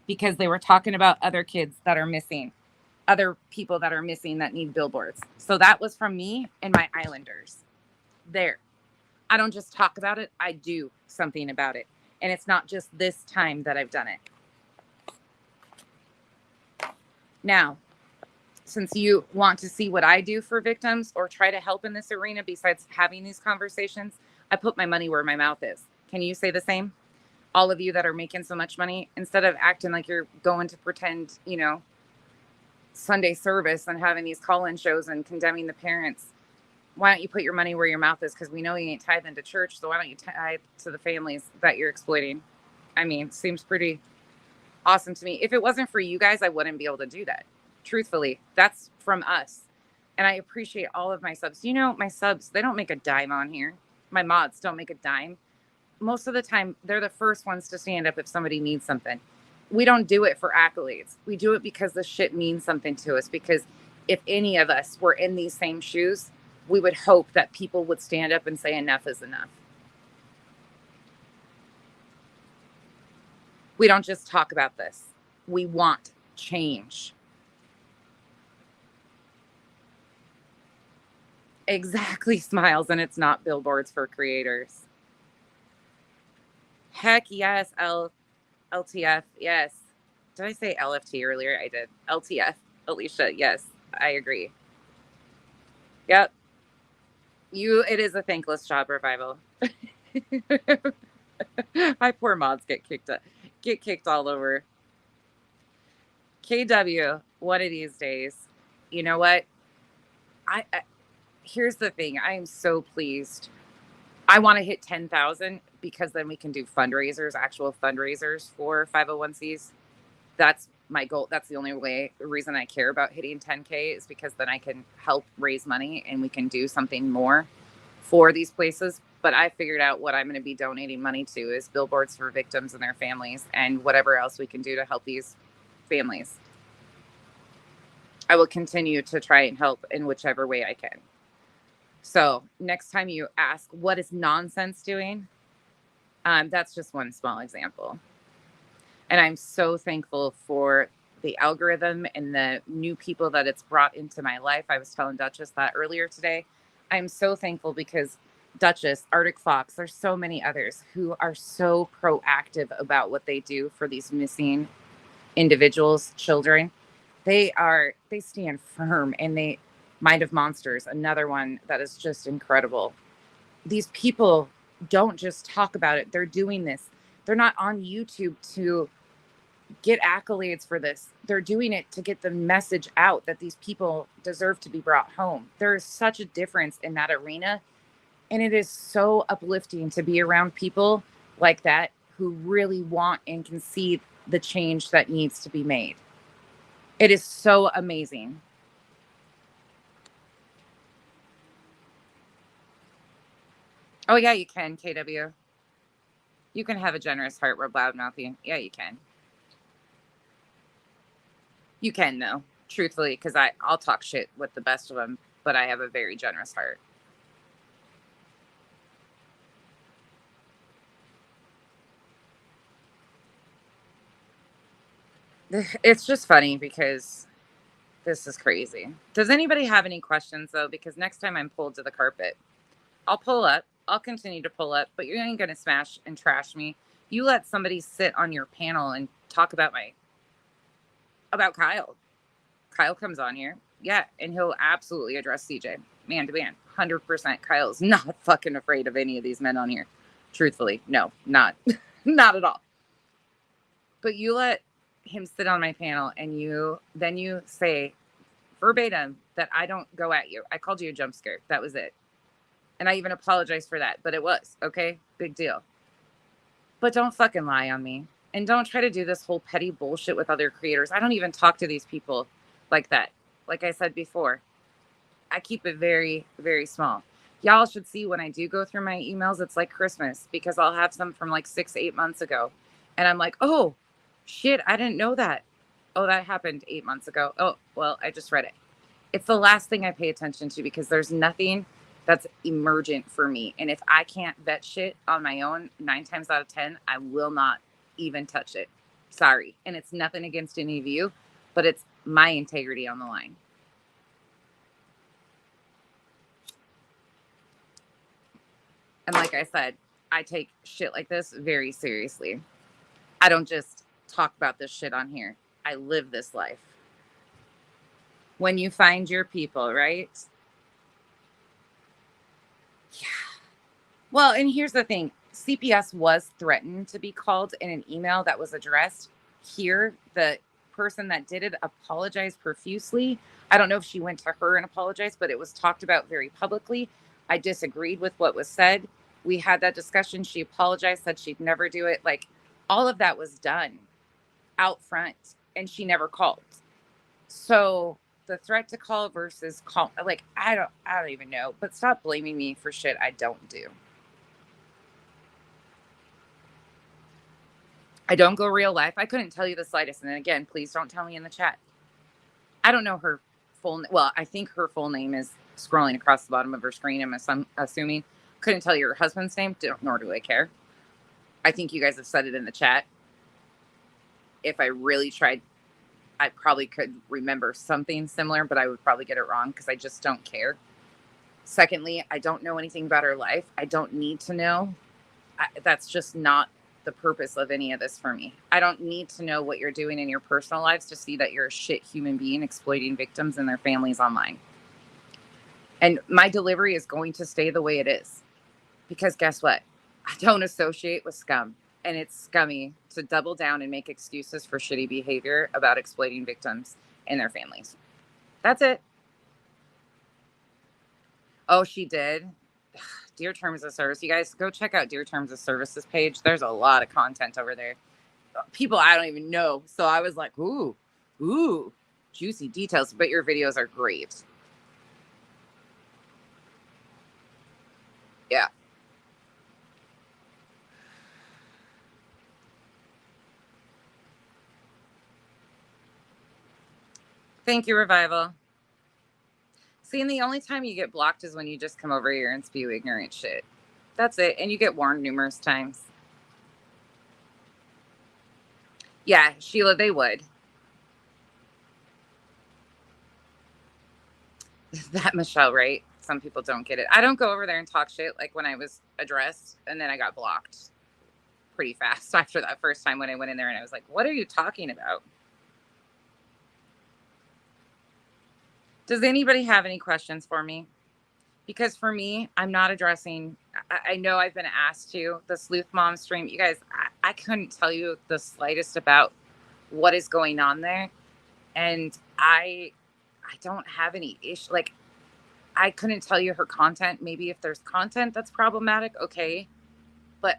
because they were talking about other kids that are missing, other people that are missing that need billboards. So that was from me and my Islanders. There. I don't just talk about it. I do something about it. And it's not just this time that I've done it. Now, since you want to see what I do for victims or try to help in this arena besides having these conversations, I put my money where my mouth is. Can you say the same? All of you that are making so much money, instead of acting like you're going to pretend, Sunday service and having these call-in shows and condemning the parents, why don't you put your money where your mouth is? Because we know you ain't tithing to church, so why don't you tithe to the families that you're exploiting? I mean, seems pretty awesome to me. If it wasn't for you guys, I wouldn't be able to do that. Truthfully, that's from us. And I appreciate all of my subs. My subs, they don't make a dime on here. my mods don't make a dime. Most of the time, they're the first ones to stand up if somebody needs something. We don't do it for accolades. We do it because the shit means something to us. Because if any of us were in these same shoes, we would hope that people would stand up and say enough is enough. We don't just talk about this. We want change. Exactly, Smiles, and it's not billboards for creators. Heck yes, LTF, yes. Did I say LFT earlier? I did. LTF, Alicia, yes, I agree. Yep. It is a thankless job, Revival. My poor mods get kicked all over. KW, one of these days. You know what? I here's the thing. I am so pleased. I want to hit 10,000 because then we can do fundraisers, actual fundraisers for 501cs. That's my goal. That's the only reason I care about hitting 10K is because then I can help raise money and we can do something more for these places. But I figured out what I'm going to be donating money to is billboards for victims and their families and whatever else we can do to help these families. I will continue to try and help in whichever way I can. So next time you ask, what is nonsense doing? That's just one small example. And I'm so thankful for the algorithm and the new people that it's brought into my life. I was telling Duchess that earlier today. I'm so thankful because Duchess, Arctic Fox, there's so many others who are so proactive about what they do for these missing individuals, children. They stand firm, and they Mind of Monsters, another one that is just incredible. These people don't just talk about it. They're doing this. They're not on YouTube to get accolades for this. They're doing it to get the message out that these people deserve to be brought home. There is such a difference in that arena. And it is so uplifting to be around people like that who really want and can see the change that needs to be made. It is so amazing. Oh, yeah, you can, KW. You can have a generous heart, Rob Loudmouthy. Yeah, you can. You can, though, truthfully, because I'll talk shit with the best of them, but I have a very generous heart. It's just funny because this is crazy. Does anybody have any questions, though? Because next time I'm pulled to the carpet, I'll pull up. I'll continue to pull up, but you ain't going to smash and trash me. You let somebody sit on your panel and talk about Kyle. Kyle comes on here. Yeah, and he'll absolutely address CJ. Man to man. 100%. Kyle's not fucking afraid of any of these men on here. Truthfully. No, not at all. But you let him sit on my panel and you say verbatim that I don't go at you. I called you a jump scare. That was it. And I even apologized for that, but it was, okay? Big deal. But don't fucking lie on me. And don't try to do this whole petty bullshit with other creators. I don't even talk to these people like that. Like I said before, I keep it very, very small. Y'all should see when I do go through my emails, it's like Christmas because I'll have some from like 6-8 months ago. And I'm like, oh, shit, I didn't know that. Oh, that happened 8 months ago. Oh, well, I just read it. It's the last thing I pay attention to because there's nothing that's emergent for me. And if I can't vet shit on my own, 9 times out of 10, I will not even touch it. Sorry. And it's nothing against any of you, but it's my integrity on the line. And like I said, I take shit like this very seriously. I don't just talk about this shit on here. I live this life. When you find your people, right? Yeah. Well, and here's the thing. CPS was threatened to be called in an email that was addressed here. The person that did it apologized profusely. I don't know if she went to her and apologized, but it was talked about very publicly. I disagreed with what was said. We had that discussion. She apologized, said she'd never do it. Like, all of that was done out front, and she never called. So the threat to call versus call, like, I don't even know. But stop blaming me for shit I don't do. I don't go real life. I couldn't tell you the slightest. And then again, please don't tell me in the chat. I don't know her full. Well, I think her full name is scrolling across the bottom of her screen. I'm assuming. Couldn't tell you her husband's name, nor do I care. I think you guys have said it in the chat. If I really tried, I probably could remember something similar, but I would probably get it wrong because I just don't care. Secondly, I don't know anything about her life. I don't need to know. That's just not the purpose of any of this for me. I don't need to know what you're doing in your personal lives to see that you're a shit human being exploiting victims and their families online. And my delivery is going to stay the way it is. Because guess what? I don't associate with scum. And it's scummy to double down and make excuses for shitty behavior about exploiting victims and their families. That's it. Oh, she did. Dear Terms of Service. You guys go check out Dear Terms of Service's page. There's a lot of content over there. People I don't even know. So I was like, ooh, juicy details. But your videos are great. Yeah. Thank you, Revival. See, and the only time you get blocked is when you just come over here and spew ignorant shit. That's it. And you get warned numerous times. Yeah, Sheila, they would. That Michelle, right? Some people don't get it. I don't go over there and talk shit like when I was addressed and then I got blocked pretty fast after that first time when I went in there and I was like, what are you talking about? Does anybody have any questions for me? Because for me, I'm not addressing, I know I've been asked to, the Sleuth Mom stream. You guys, I couldn't tell you the slightest about what is going on there. And I don't have any issue. Like, I couldn't tell you her content. Maybe if there's content that's problematic, okay. But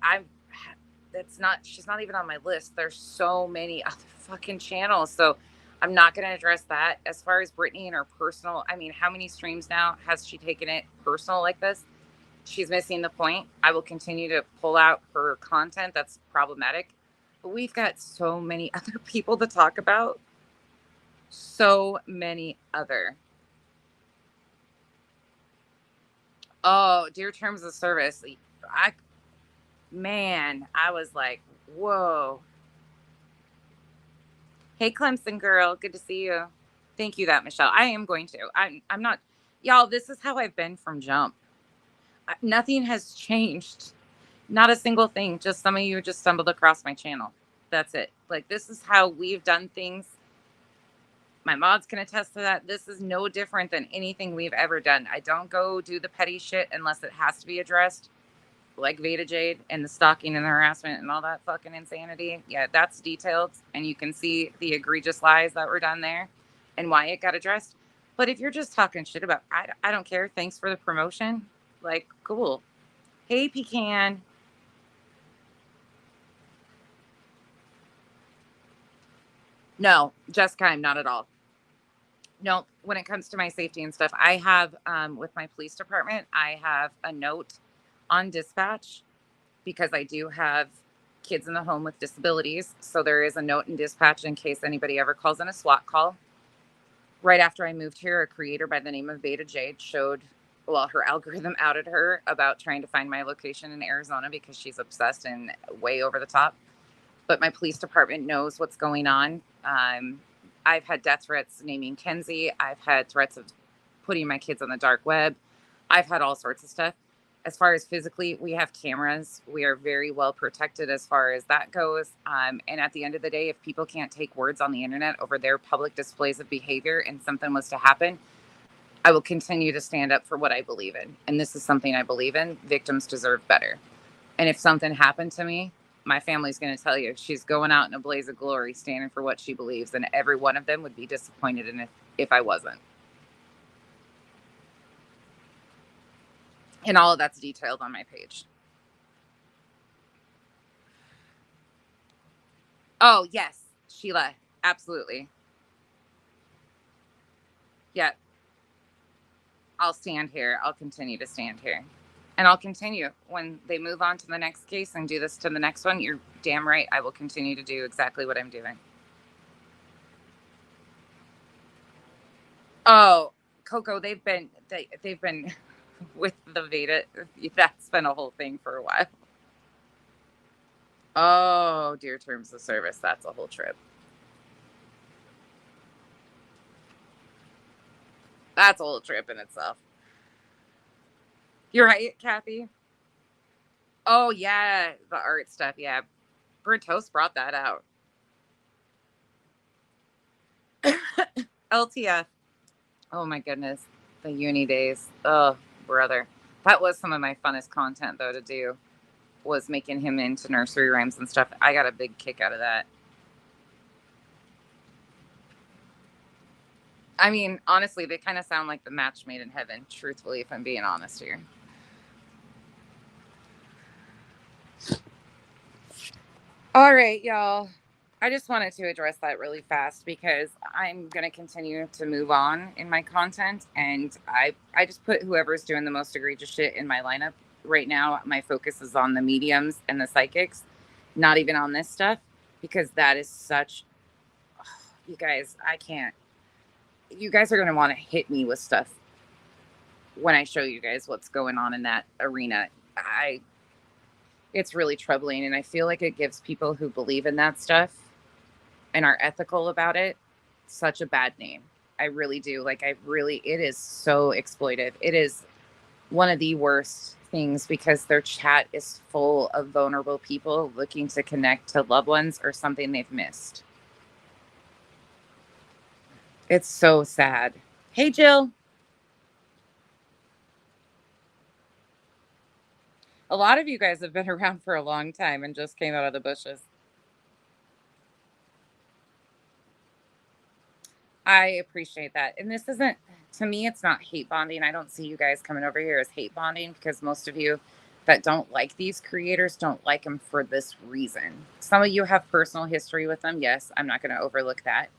she's not even on my list. There's so many other fucking channels. So I'm not going to address that. As far as Brittany and her personal, I mean, how many streams now has she taken it personal like this? She's missing the point. I will continue to pull out her content that's problematic. But we've got so many other people to talk about. So many other. Oh, Dear Terms of Service. I was like, whoa. Hey, Clemson girl. Good to see you. Thank you, that Michelle. I am going to. I'm not. Y'all, this is how I've been from jump. Nothing has changed. Not a single thing. Just some of you just stumbled across my channel. That's it. Like, this is how we've done things. My mods can attest to that. This is no different than anything we've ever done. I don't go do the petty shit unless it has to be addressed. Like Veda Jade and the stalking and the harassment and all that fucking insanity. Yeah, that's detailed. And you can see the egregious lies that were done there and why it got addressed. But if you're just talking shit about, I don't care. Thanks for the promotion. Like, cool. Hey, Pecan. No, Jessica, I'm not at all. No, when it comes to my safety and stuff, I have, with my police department, I have a note on dispatch because I do have kids in the home with disabilities. So there is a note in dispatch in case anybody ever calls in a SWAT call. Right after I moved here, a creator by the name of Veda Jade her algorithm outed her about trying to find my location in Arizona because she's obsessed and way over the top. But my police department knows what's going on. I've had death threats naming Kenzie. I've had threats of putting my kids on the dark web. I've had all sorts of stuff. As far as physically, we have cameras. We are very well protected as far as that goes. And at the end of the day, if people can't take words on the internet over their public displays of behavior and something was to happen, I will continue to stand up for what I believe in. And this is something I believe in. Victims deserve better. And if something happened to me, my family's going to tell you she's going out in a blaze of glory, standing for what she believes. And every one of them would be disappointed in it if I wasn't. And all of that's detailed on my page. Oh, yes, Sheila. Absolutely. Yeah. I'll stand here. I'll continue to stand here. And I'll continue when they move on to the next case and do this to the next one. You're damn right. I will continue to do exactly what I'm doing. Oh, Coco, they've been with the Veda. That's been a whole thing for a while. Oh, dear terms of service. That's a whole trip. That's a whole trip in itself. You're right, Kathy. Oh yeah, the art stuff. Yeah, Bertos brought that out. LTF. Oh my goodness, the uni days. Oh brother, that was some of my funnest content though to do. Was making him into nursery rhymes and stuff. I got a big kick out of that. I mean, honestly, they kind of sound like the match made in heaven. Truthfully, if I'm being honest here. All right, y'all. I just wanted to address that really fast because I'm going to continue to move on in my content. And I just put whoever's doing the most egregious shit in my lineup. Right now, my focus is on the mediums and the psychics, not even on this stuff, because that is such, you guys, I can't, you guys are going to want to hit me with stuff when I show you guys what's going on in that arena. It's really troubling. And I feel like it gives people who believe in that stuff and are ethical about it such a bad name. I really do. Like, it is so exploitive. It is one of the worst things because their chat is full of vulnerable people looking to connect to loved ones or something they've missed. It's so sad. Hey, Jill. A lot of you guys have been around for a long time and just came out of the bushes. I appreciate that. And this isn't, to me, it's not hate bonding. I don't see you guys coming over here as hate bonding because most of you that don't like these creators don't like them for this reason. Some of you have personal history with them. Yes, I'm not going to overlook that.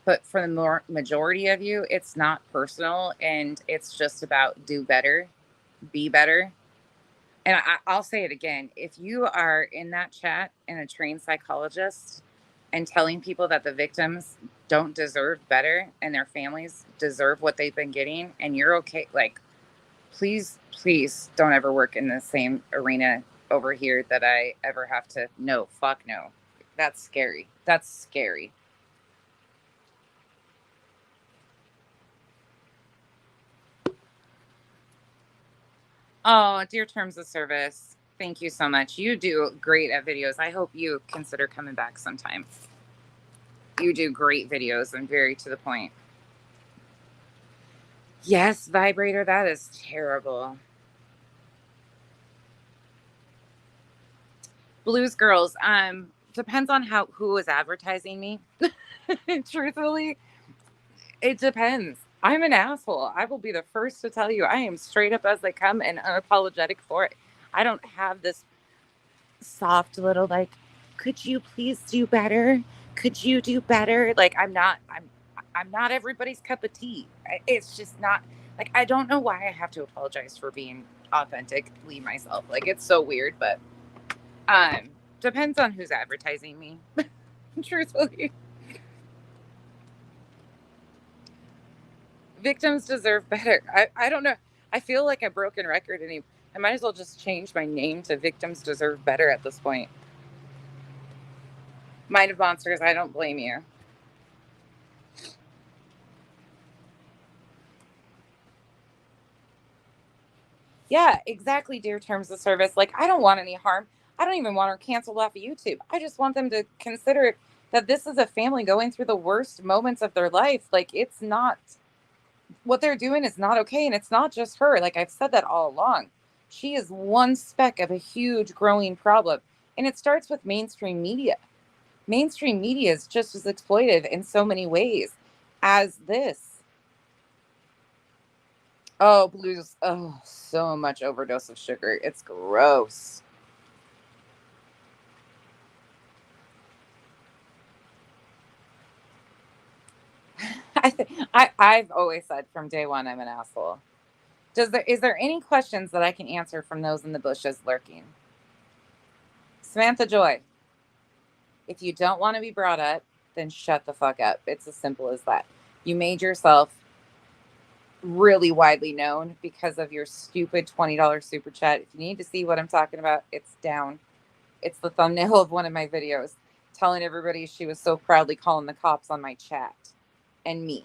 But for the majority of you, it's not personal and it's just about do better, be better. And I'll say it again. If you are in that chat and a trained psychologist and telling people that the victims don't deserve better and their families deserve what they've been getting and you're okay, like, please don't ever work in the same arena over here that I ever have to. No, fuck no. That's scary. That's scary. Oh, dear terms of service. Thank you so much. You do great at videos. I hope you consider coming back sometime. You do great videos and very to the point. Yes, vibrator. That is terrible. Blues Girls. Depends on who is advertising me. Truthfully, it depends. I'm an asshole. I will be the first to tell you I am straight up as they come and unapologetic for it. I don't have this soft little like, could you please do better? Could you do better? Like I'm not everybody's cup of tea. It's just not like I don't know why I have to apologize for being authentically myself. Like it's so weird, but depends on who's advertising me. Truthfully. Victims deserve better. I don't know. I feel like a broken record and I might as well just change my name to Victims Deserve Better at this point. Mind of Monsters, I don't blame you. Yeah, exactly, dear terms of service. Like, I don't want any harm. I don't even want her canceled off of YouTube. I just want them to consider that this is a family going through the worst moments of their life. Like, it's not, what they're doing is not okay. And it's not just her. Like, I've said that all along. She is one speck of a huge growing problem. And it starts with mainstream media. Mainstream media is just as exploitive in so many ways as this. Oh, blues. Oh, so much overdose of sugar. It's gross. I've always said from day one I'm an asshole. Is there any questions that I can answer from those in the bushes lurking? Samantha Joy, if you don't want to be brought up, then shut the fuck up. It's as simple as that. You made yourself really widely known because of your stupid $20 super chat. If you need to see what I'm talking about, it's down. It's the thumbnail of one of my videos telling everybody she was so proudly calling the cops on my chat and me.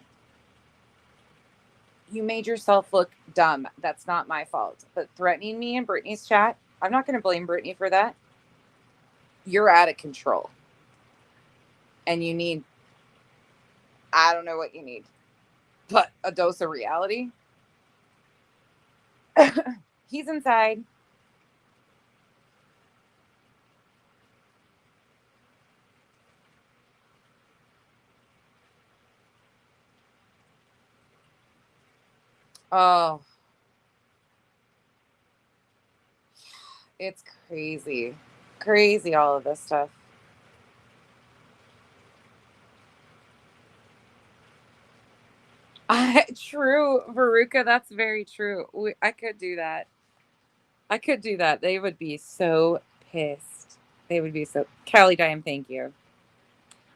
You made yourself look dumb. That's not my fault. But threatening me in Brittany's chat, I'm not going to blame Brittany for that. You're out of control. And you need, I don't know what you need, but a dose of reality. He's inside. Oh, it's crazy. Crazy, all of this stuff. True, Veruca, that's very true. I could do that. I could do that. They would be so pissed. They would be so... Callie Dime, thank you.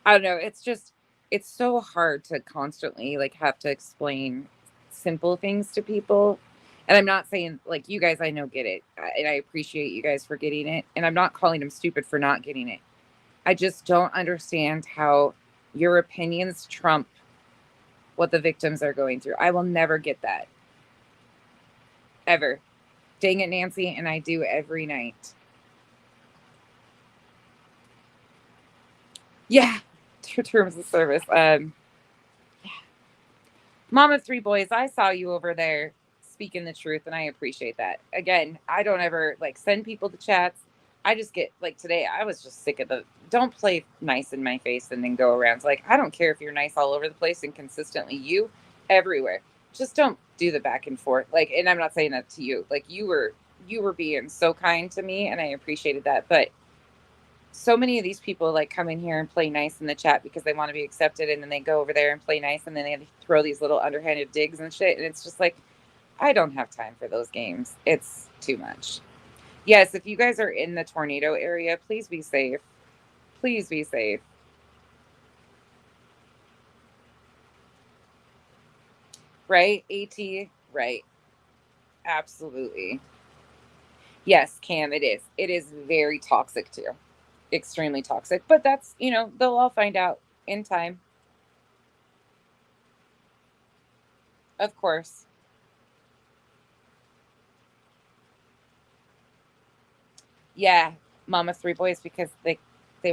I don't know. It's just, it's so hard to constantly like have to explain simple things to people. And I'm not saying like you guys, I know, get it. And I appreciate you guys for getting it. And I'm not calling them stupid for not getting it. I just don't understand how your opinions trump what the victims are going through. I will never get that. Ever. Dang it, Nancy. And I do every night. Yeah. Terms of service. Yeah. Mom of three boys, I saw you over there speaking the truth, and I appreciate that. Again, I don't ever like send people to chats. I just get like today, I was just sick of the don't play nice in my face and then go around. It's like, I don't care if you're nice all over the place and consistently you everywhere. Just don't do the back and forth. Like, and I'm not saying that to you. Like you were being so kind to me and I appreciated that. But so many of these people like come in here and play nice in the chat because they want to be accepted, and then they go over there and play nice, and then they throw these little underhanded digs and shit, and it's just like, I don't have time for those games. It's too much. Yes, if you guys are in the tornado area, please be safe. Please be safe. Right, AT? Right. Absolutely. Yes, Cam, it is. It is very toxic too. Extremely toxic. But that's, you know, they'll all find out in time. Of course. Yeah, Mama Three Boys, because they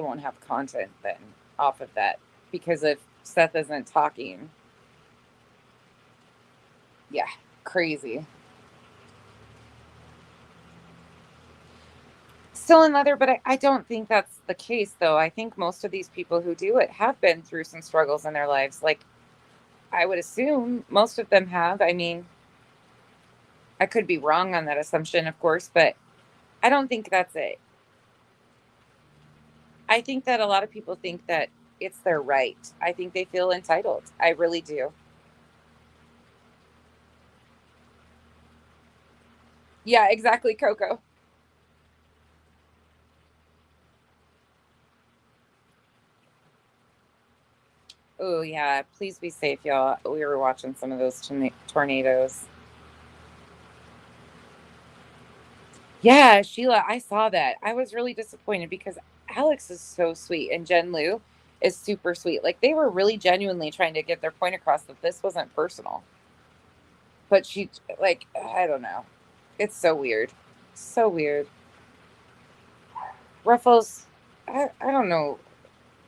won't have content then off of that. Because if Seth isn't talking. Yeah, crazy. Still in leather, but I don't think that's the case, though. I think most of these people who do it have been through some struggles in their lives. Like, I would assume most of them have. I mean, I could be wrong on that assumption, of course, but I don't think that's it. I think that a lot of people think that it's their right. I think they feel entitled. I really do. Yeah, exactly, Coco. Oh, yeah. Please be safe, y'all. We were watching some of those tornadoes. Yeah, Sheila, I saw that. I was really disappointed because Alex is so sweet and Jen Lu is super sweet. Like, they were really genuinely trying to get their point across that this wasn't personal. But she, like, I don't know. It's so weird. So weird. Ruffles, I don't know.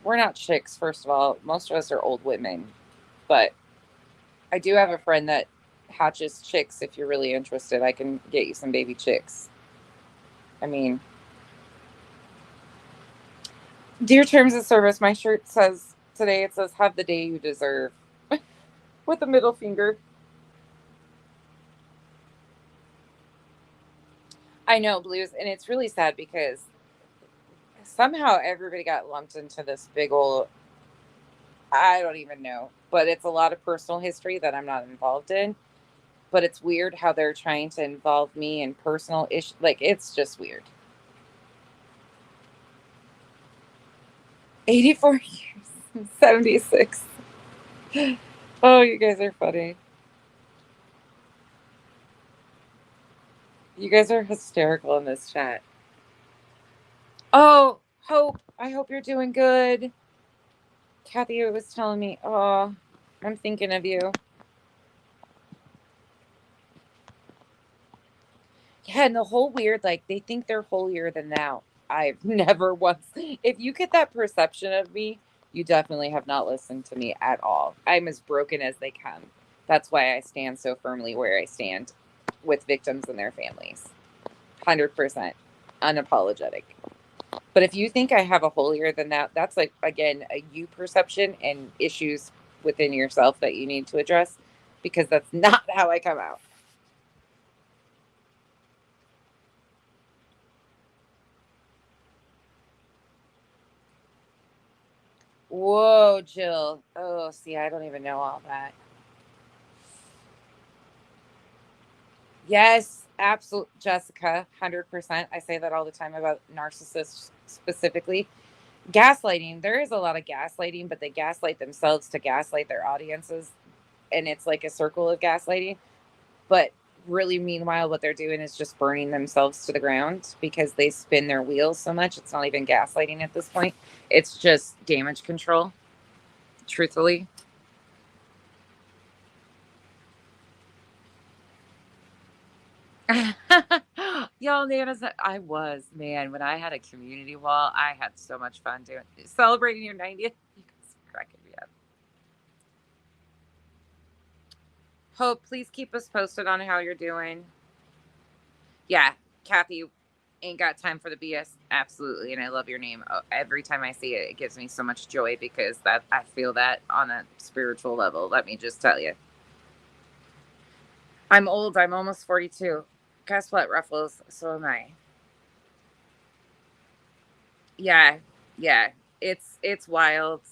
We're not chicks, first of all. Most of us are old women. But I do have a friend that hatches chicks. If you're really interested, I can get you some baby chicks. I mean, dear terms of service, my shirt says today, it says, have the day you deserve. With a middle finger. I know, Blues. And it's really sad because somehow everybody got lumped into this big old, I don't even know. But it's a lot of personal history that I'm not involved in. but it's weird how they're trying to involve me in personal issues. Like, it's just weird. 84 years, 76. Oh, you guys are funny. You guys are hysterical in this chat. Oh, Hope, I hope you're doing good. Kathy was telling me, oh, I'm thinking of you. Yeah, and the whole weird, like, they think they're holier than thou. I've never once, if you get that perception of me, you definitely have not listened to me at all. I'm as broken as they come. That's why I stand so firmly where I stand with victims and their families. 100% unapologetic. But if you think I have a holier than that, that's like, again, a you perception and issues within yourself that you need to address, because that's not how I come out. Whoa, Jill. Oh, see, I don't even know all that. Yes, absolutely, Jessica, 100%. I say that all the time about narcissists specifically. Gaslighting, there is a lot of gaslighting, but they gaslight themselves to gaslight their audiences. And it's like a circle of gaslighting. But really, meanwhile, what they're doing is just burning themselves to the ground because they spin their wheels so much. It's not even gaslighting at this point. It's just damage control, truthfully. Y'all, Nana's, I was, man, when I had a community wall, I had so much fun doing celebrating your 90th. You guys are cracking me up. Hope, please keep us posted on how you're doing. Yeah, Kathy, ain't got time for the BS. Absolutely. And I love your name. Every time I see it, it gives me so much joy because that I feel that on a spiritual level. Let me just tell you. I'm old. I'm almost 42. Guess what, Ruffles? So am I. Yeah. Yeah. It's wild.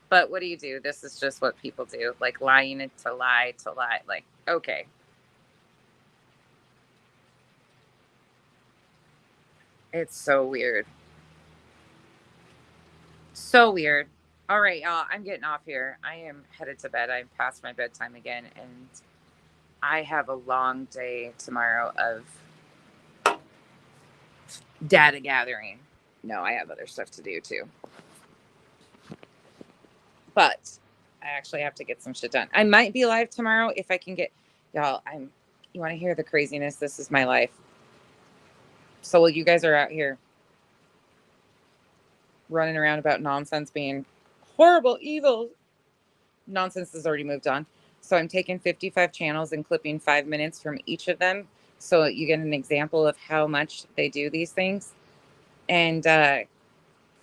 But what do you do? This is just what people do. Like lying to lie to lie. Like, okay. It's so weird. So weird. All right, y'all. I'm getting off here. I am headed to bed. I'm past my bedtime again, and I have a long day tomorrow of data gathering. No, I have other stuff to do too. But I actually have to get some shit done. I might be live tomorrow if I can get y'all. You want to hear the craziness? This is my life. So while you guys are out here running around about nonsense being horrible, evil, nonsense has already moved on. So I'm taking 55 channels and clipping 5 minutes from each of them. So you get an example of how much they do these things. And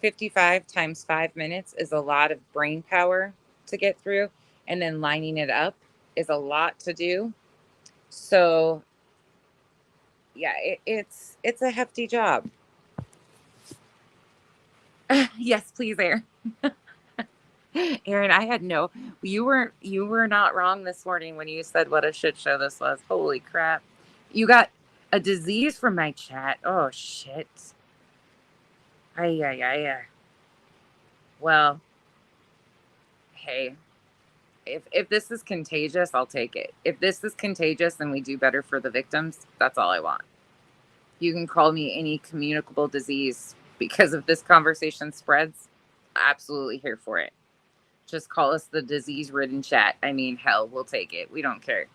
55 times 5 minutes is a lot of brain power to get through. And then lining it up is a lot to do. So yeah, it's a hefty job. Yes, please, Aaron. Aaron, I had you were not wrong this morning when you said what a shit show this was. Holy crap. You got a disease from my chat. Oh shit. Ay. Well, hey, if this is contagious, I'll take it. If this is contagious and we do better for the victims, that's all I want. You can call me any communicable disease because if this conversation spreads, absolutely here for it. Just call us the disease-ridden chat. I mean, hell, we'll take it. We don't care.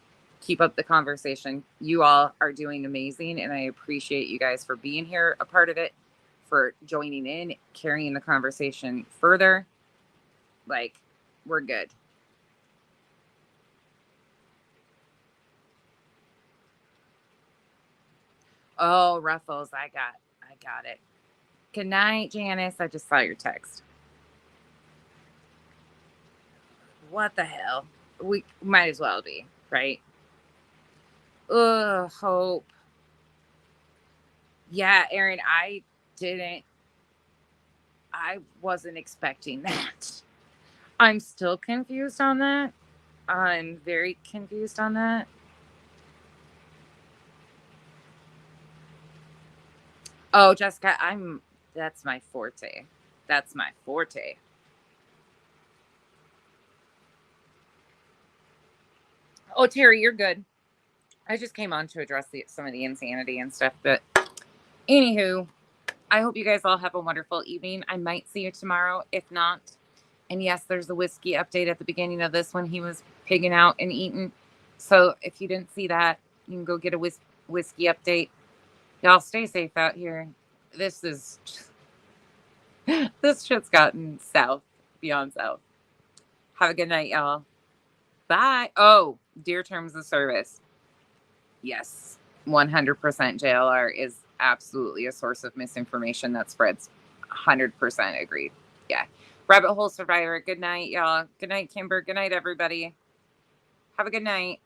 Keep up the conversation. You all are doing amazing, and I appreciate you guys for being here, a part of it, for joining in, carrying the conversation further. Like, we're good. Oh, Ruffles, I got it. Good night, Janice. I just saw your text. What the hell? We might as well be, right? Ugh, Hope. Yeah, Aaron, I wasn't expecting that. I'm still confused on that. I'm very confused on that. Oh, Jessica, that's my forte. That's my forte. Oh, Terry, you're good. I just came on to address some of the insanity and stuff. But anywho, I hope you guys all have a wonderful evening. I might see you tomorrow. If not, and yes, there's a whiskey update at the beginning of this when he was pigging out and eating. So if you didn't see that, you can go get a whiskey update. Y'all stay safe out here. This shit's gotten south, beyond south. Have a good night, y'all. Bye. Oh, dear terms of service. Yes, 100% JLR is absolutely a source of misinformation that spreads. 100% agreed. Yeah. Rabbit Hole Survivor. Good night, y'all. Good night, Kimber. Good night, everybody. Have a good night.